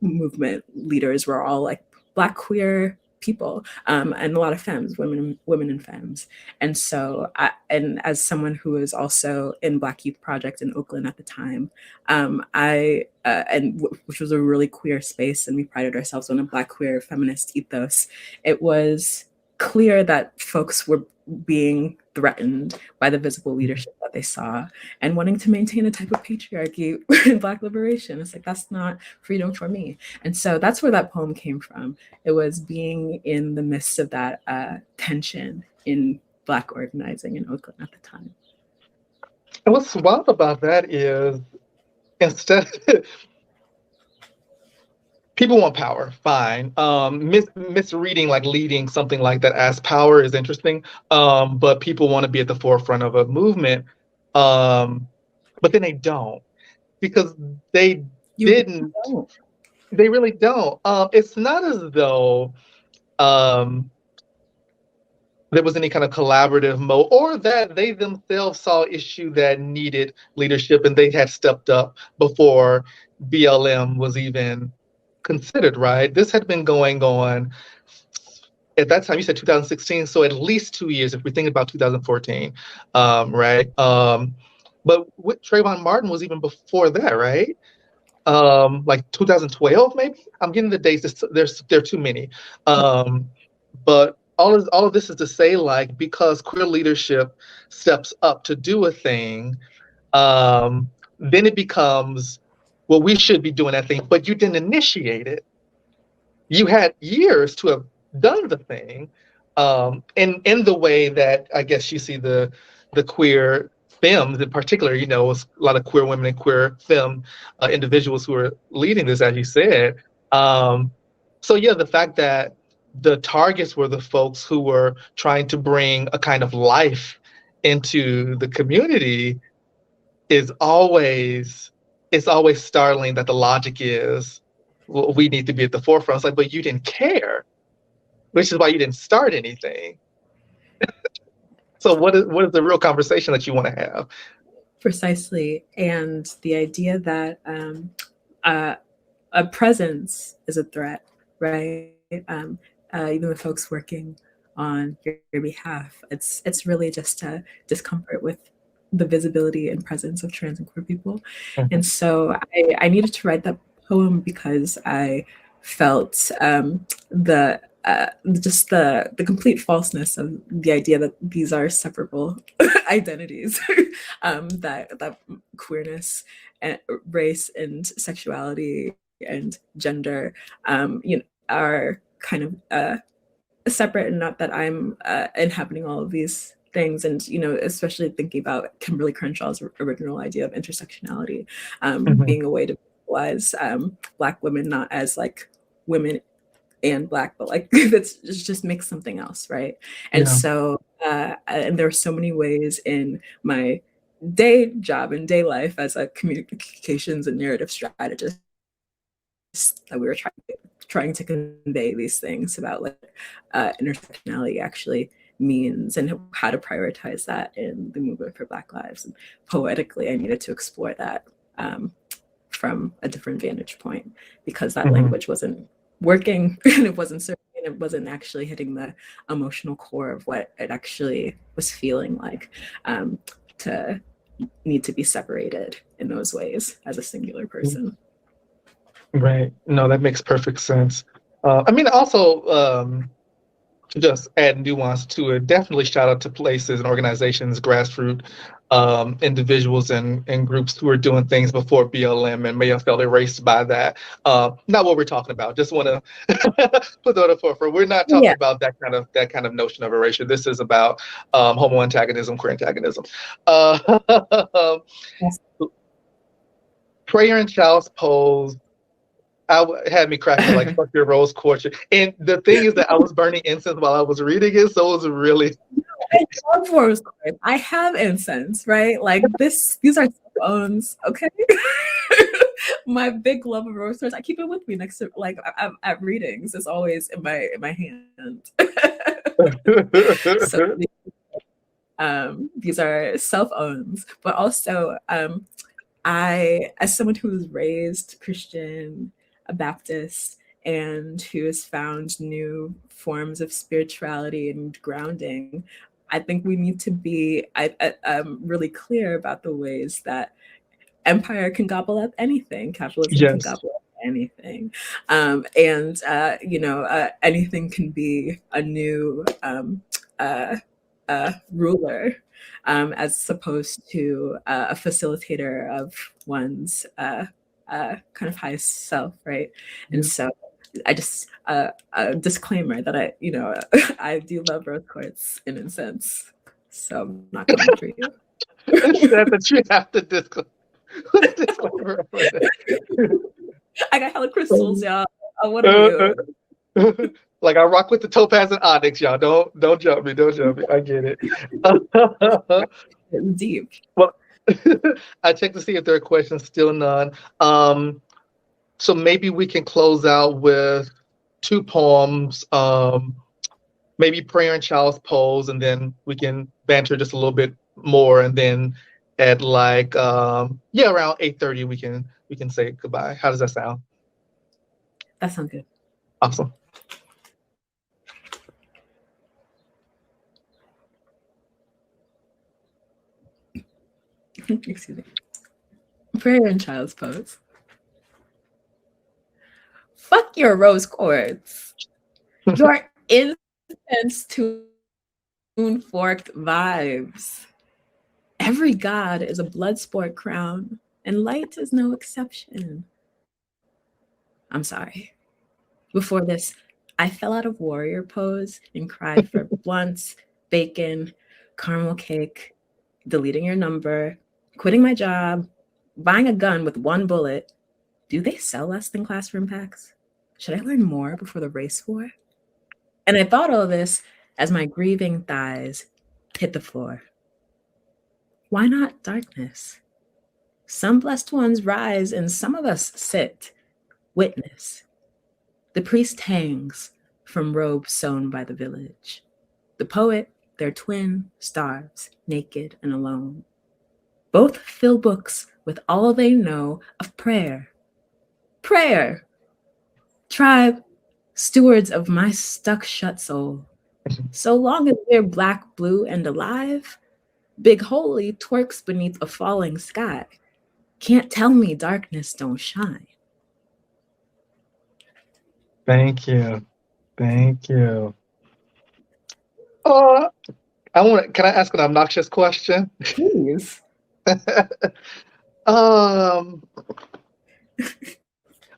movement leaders were all like Black queer people, and a lot of femmes, women and femmes. And so, and as someone who was also in Black Youth Project in Oakland at the time, which was a really queer space, and we prided ourselves on a Black queer feminist ethos, it was clear that folks were being threatened by the visible leadership that they saw, and wanting to maintain a type of patriarchy in Black liberation. It's like, that's not freedom for me. And so that's where that poem came from. It was being in the midst of that tension in Black organizing in Oakland at the time. And what's wild about that is, instead, people want power, fine. Misreading, like leading something like that as power is interesting, but people want to be at the forefront of a movement, but then they don't, because they didn't. They really don't. It's not as though there was any kind of collaborative mode, or that they themselves saw issue that needed leadership and they had stepped up before BLM was even considered, right? This had been going on at that time. You said 2016, so at least 2 years if we think about 2014, right? But with Trayvon Martin was even before that, right? Like 2012, maybe. I'm getting the dates. There are too many. But all of this is to say, like, because queer leadership steps up to do a thing, then it becomes, well, we should be doing that thing, but you didn't initiate it. You had years to have done the thing, in the way that I guess you see the queer femmes in particular. You know, a lot of queer women and queer femme individuals who are leading this, as you said. So yeah, the fact that the targets were the folks who were trying to bring a kind of life into the community is always, it's always startling that the logic is, well, we need to be at the forefront. It's like, but you didn't care, which is why you didn't start anything. So what is the real conversation that you want to have? Precisely. And the idea that a presence is a threat, right? Even the folks working on your behalf, it's really just a discomfort with the visibility and presence of trans and queer people. Mm-hmm. And so I needed to write that poem because I felt the complete falseness of the idea that these are separable identities, that queerness and race and sexuality and gender, are kind of separate, and not that I'm inhabiting all of these things. And, especially thinking about Kimberly Crenshaw's original idea of intersectionality, being a way to visualize Black women not as like women and Black, but like that's just makes something else, right? And so, and there are so many ways in my day job and day life as a communications and narrative strategist that we were trying to convey these things about like intersectionality actually means, and how to prioritize that in the movement for Black lives. And poetically, I needed to explore that from a different vantage point, because that language wasn't working and it wasn't serving, and it wasn't actually hitting the emotional core of what it actually was feeling like, to need to be separated in those ways as a singular person. Right. No, that makes perfect sense. I mean, also, just add nuance to it. Definitely shout out to places and organizations, grassroots individuals and groups who are doing things before BLM and may have felt erased by that. Not what we're talking about. Just want to put that on the forefront. We're not talking about that kind of notion of erasure. This is about homo antagonism, queer antagonism. Yes. Prayer and child's pose had me cracking like fuck your rose courtship. And the thing is that I was burning incense while I was reading it, so it was really. I love rose quartz. I have incense, right? Like these are bones, okay? My big love of rose quartz. I keep it with me next to like at readings. It's always in my hand. So these are self-owns, but also I, as someone who was raised Christian, a Baptist, and who has found new forms of spirituality and grounding, I think we need to be really clear about the ways that empire can gobble up anything, capitalism can gobble up anything, and anything can be a new ruler, as opposed to a facilitator of one's kind of highest self, right? And so I just a disclaimer that I do love rose quartz in incense, so I'm not coming for you. That you have to disclaimer. I got hella crystals, y'all. What are you? Like I rock with the topaz and onyx, y'all. Don't jump me. Don't jump me. I get it. It's deep. Well, I checked to see if there are questions. Still none. So maybe we can close out with two poems. Maybe Prayer and Child's Pose, and then we can banter just a little bit more, and then at like around 8:30 we can say goodbye. How does that sound? That sounds good. Awesome. Excuse me. Prayer and Child's Pose. Fuck your rose quartz. Your incense tune forked vibes. Every god is a blood sport crown, and light is no exception. I'm sorry. Before this, I fell out of warrior pose and cried for blunts, bacon, caramel cake, deleting your number, quitting my job, buying a gun with one bullet. Do they sell less than classroom packs? Should I learn more before the race war? And I thought all this as my grieving thighs hit the floor. Why not darkness? Some blessed ones rise and some of us sit. Witness. The priest hangs from robes sewn by the village. The poet, their twin, starves, naked and alone. Both fill books with all they know of prayer. Prayer! Tribe, stewards of my stuck shut soul. So long as we're black, blue, and alive, Big Holy twerks beneath a falling sky. Can't tell me darkness don't shine. Thank you. Thank you. Can I ask an obnoxious question? Please.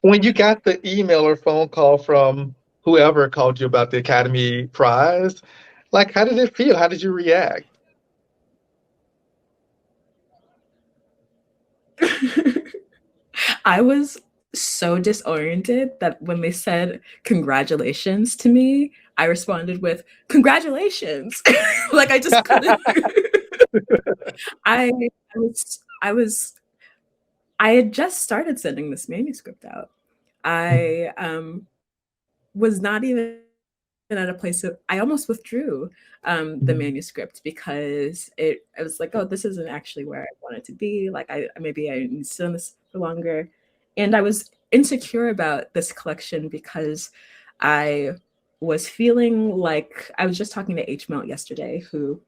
When you got the email or phone call from whoever called you about the Academy Prize, like, how did it feel? How did you react? I was so disoriented that when they said congratulations to me, I responded with congratulations. Like I just couldn't. I had just started sending this manuscript out. I was not even at a place of, I almost withdrew the manuscript because I was like, oh, this isn't actually where I want it to be. Like maybe I need to sit on this for longer. And I was insecure about this collection because I was feeling like, I was just talking to H. Melt yesterday, who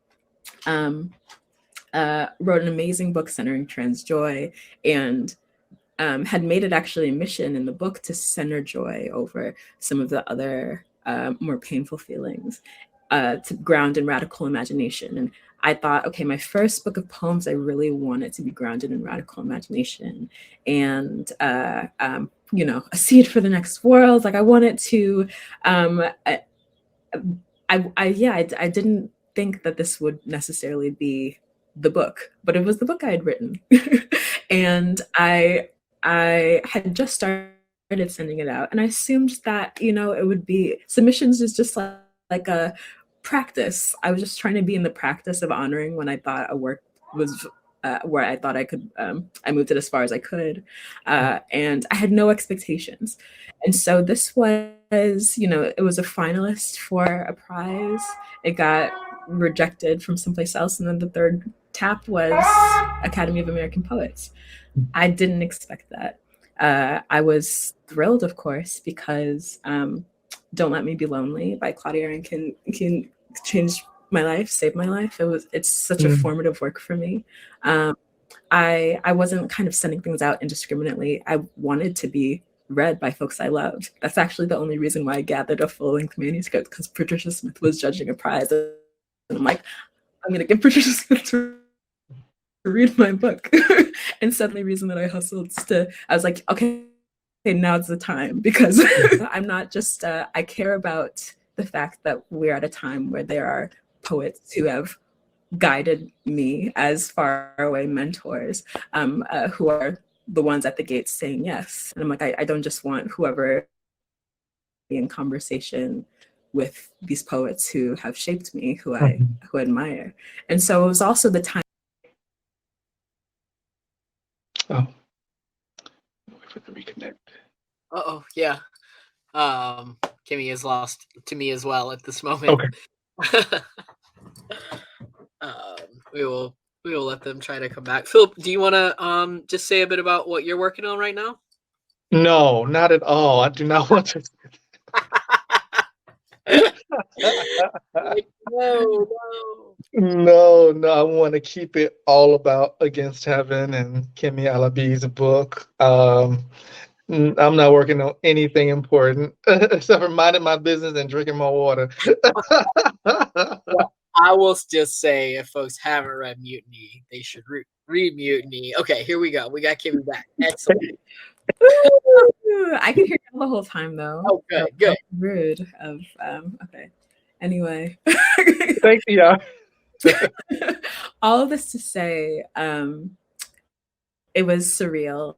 wrote an amazing book centering trans joy, and had made it actually a mission in the book to center joy over some of the other more painful feelings, to ground in radical imagination. And I thought, okay, my first book of poems, I really wanted to be grounded in radical imagination and, a seed for the next world. Like I wanted to, I didn't think that this would necessarily be the book, but it was the book I had written. And I had just started sending it out, and I assumed that, it would be, submissions is just like a practice. I was just trying to be in the practice of honoring when I thought a work was where I thought I could, I moved it as far as I could. And I had no expectations. And so this was, it was a finalist for a prize. It got rejected from someplace else. And then the third tap was Academy of American Poets. I didn't expect that. I was thrilled, of course, because Don't Let Me Be Lonely by Claudia Aaron can change my life, save my life. It's such a formative work for me. I wasn't kind of sending things out indiscriminately. I wanted to be read by folks I loved. That's actually the only reason why I gathered a full-length manuscript, because Patricia Smith was judging a prize. And I'm like, I'm going to give Patricia Smith to read my book. And suddenly, reason that I hustled I was like, okay, now's the time, because I'm not just, I care about the fact that we're at a time where there are poets who have guided me as faraway mentors, who are the ones at the gates saying yes. And I'm like, I don't just want whoever in conversation with these poets who have shaped me, who I admire. And so it was also the time. Oh, wait for the reconnect. Yeah. Kemi is lost to me as well at this moment. Okay. We will let them try to come back. Phillip, do you want to just say a bit about what you're working on right now? No, not at all. I do not want to. No. I want to keep it all about Against Heaven and Kemi Alabi's book. I'm not working on anything important except for minding my business and drinking my water. Well, I will just say, if folks haven't read Mutiny, they should read Mutiny. Okay, here we go. We got Kemi back. Excellent. I can hear you the whole time, though. Oh, good. Rude. Okay. Anyway. Thank you, y'all. All of this to say, it was surreal,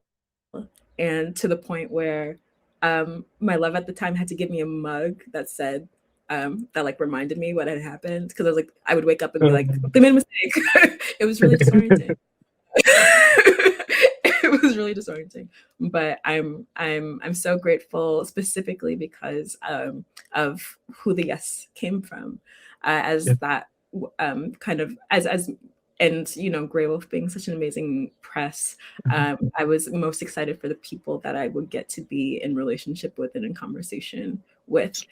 and to the point where my love at the time had to give me a mug that said, that like reminded me what had happened, because I was like, I would wake up and be like, they made a mistake. It was really disorienting. It was really disorienting, but I'm so grateful, specifically because of who the yes came from, that kind of as and Grey Wolf being such an amazing press, I was most excited for the people that I would get to be in relationship with and in conversation with,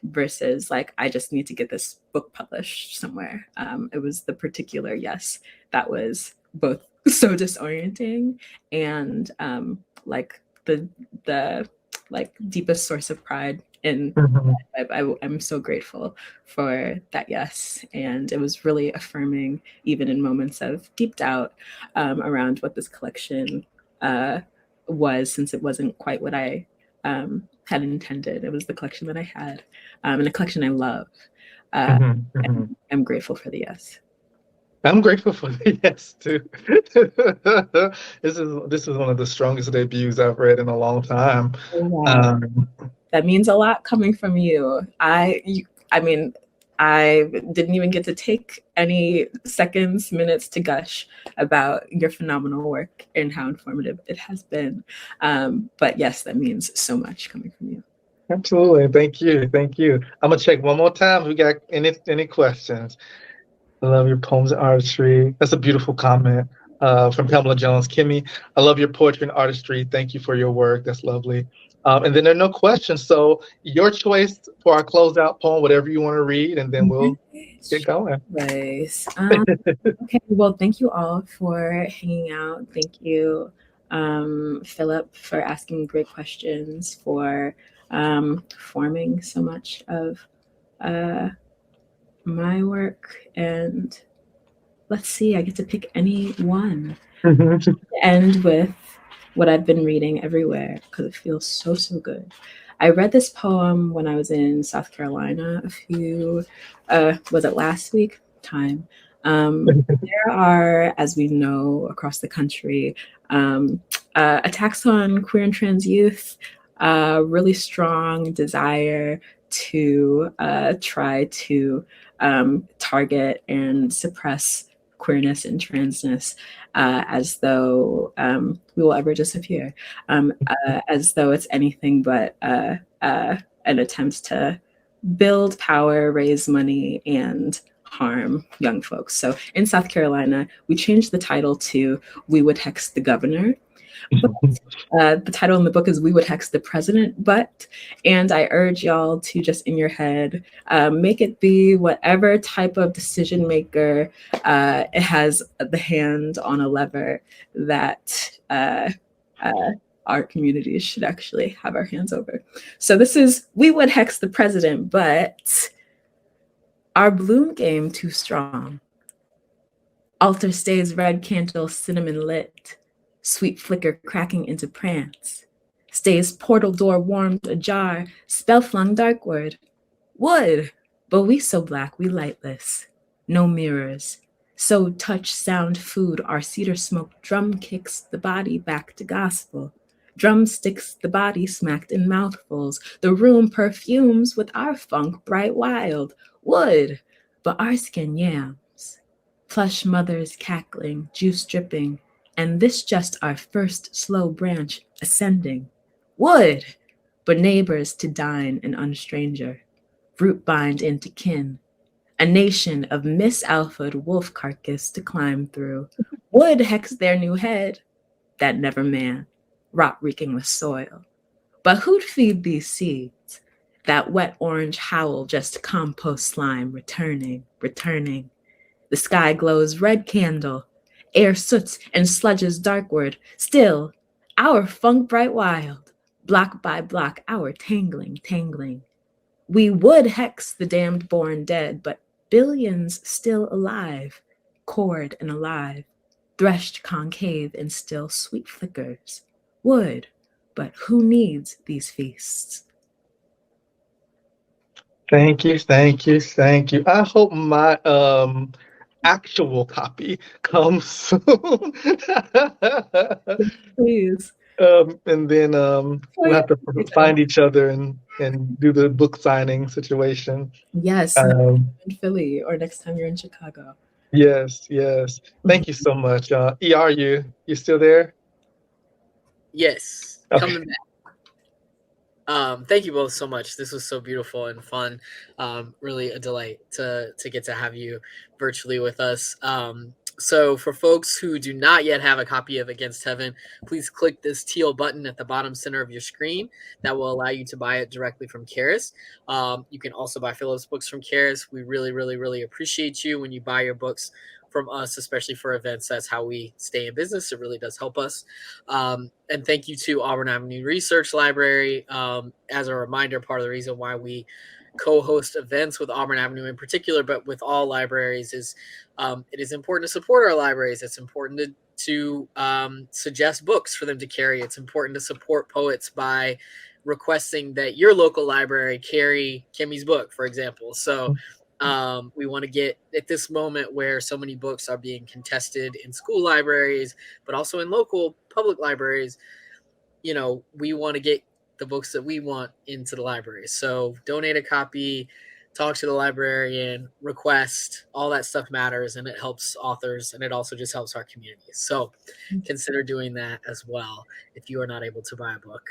versus like, I just need to get this book published somewhere. It was the particular yes that was both so disorienting and like the like deepest source of pride. And I'm so grateful for that yes. And it was really affirming, even in moments of deep doubt around what this collection was, since it wasn't quite what I had intended. It was the collection that I had, and a collection I love. And I'm grateful for the yes. I'm grateful for the yes too. This is one of the strongest debuts I've read in a long time. Wow. That means a lot coming from you. I mean, I didn't even get to take any seconds, minutes to gush about your phenomenal work and how informative it has been. But yes, that means so much coming from you. Absolutely. Thank you. I'm gonna check one more time if we got any questions. I love your poems and artistry. That's a beautiful comment from Pamela Jones. Kemi, I love your poetry and artistry. Thank you for your work. That's lovely. And then there are no questions. So your choice for our closeout poem, whatever you want to read, and then we'll get going. Nice. Okay, well, thank you all for hanging out. Thank you, Phillip, for asking great questions, for forming so much of my work. And let's see, I get to pick any one. End with what I've been reading everywhere because it feels so, so good. I read this poem when I was in South Carolina was it last week? Time. There are, as we know, across the country, attacks on queer and trans youth, really strong desire to try to target and suppress queerness and transness as though we will ever disappear, as though it's anything but an attempt to build power, raise money, and harm young folks. So in South Carolina, we changed the title to We Would Hex the Governor. But the title in the book is We Would Hex the President, and I urge y'all to just in your head, make it be whatever type of decision maker it has the hand on a lever that our communities should actually have our hands over. So this is We Would Hex the President, but our bloom game too strong. Altar stays red candle cinnamon lit. Sweet flicker cracking into prance. Stays portal door warmed ajar, spell flung darkward. Wood, but we so black, we lightless. No mirrors. So touch, sound, food, our cedar smoke drum kicks the body back to gospel. Drumsticks the body smacked in mouthfuls. The room perfumes with our funk bright wild. Wood, but our skin yams. Plush mothers cackling, juice dripping, and this just our first slow branch ascending. Wood, but neighbors to dine and unstranger, root bind into kin, a nation of misalphaed wolf carcass to climb through. Wood hex their new head, that never man, rot reeking with soil. But who'd feed these seeds? That wet orange howl, just compost slime, returning. The sky glows red candle, air soots and sludges darkward. Still, our funk bright wild, block by block, our tangling. We would hex the damned born dead, but billions still alive, cord and alive, threshed concave and still sweet flickers. Would, but who needs these feasts? Thank you. I hope my actual copy comes soon. Please. And then we'll have to find each other and do the book signing situation. Yes, in Philly or next time you're in Chicago. Yes. Thank you so much. ER, you still there? Yes, okay. Coming back. Thank you both so much. This was so beautiful and fun. Really a delight to get to have you virtually with us. So for folks who do not yet have a copy of Against Heaven, please click this teal button at the bottom center of your screen. That will allow you to buy it directly from Charis. You can also buy Phillip's books from Charis. We really appreciate you when you buy your books from us, especially for events. That's how we stay in business. It really does help us. And thank you to Auburn Avenue Research Library. As a reminder, part of the reason why we co-host events with Auburn Avenue in particular, but with all libraries, is it is important to support our libraries. It's important to suggest books for them to carry. It's important to support poets by requesting that your local library carry Kemi's book, for example. So we want to get at this moment where so many books are being contested in school libraries, but also in local public libraries. We want to get the books that we want into the library. So donate a copy, talk to the librarian, request, all that stuff matters, and it helps authors, and it also just helps our community. So consider doing that as well if you are not able to buy a book,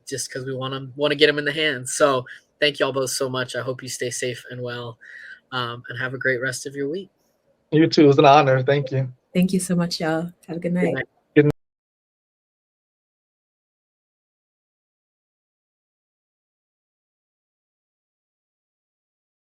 just because we want to get them in the hands. So thank you all both so much. I hope you stay safe and well, and have a great rest of your week. You too. It was an honor. Thank you. Thank you so much, y'all. Have a good night.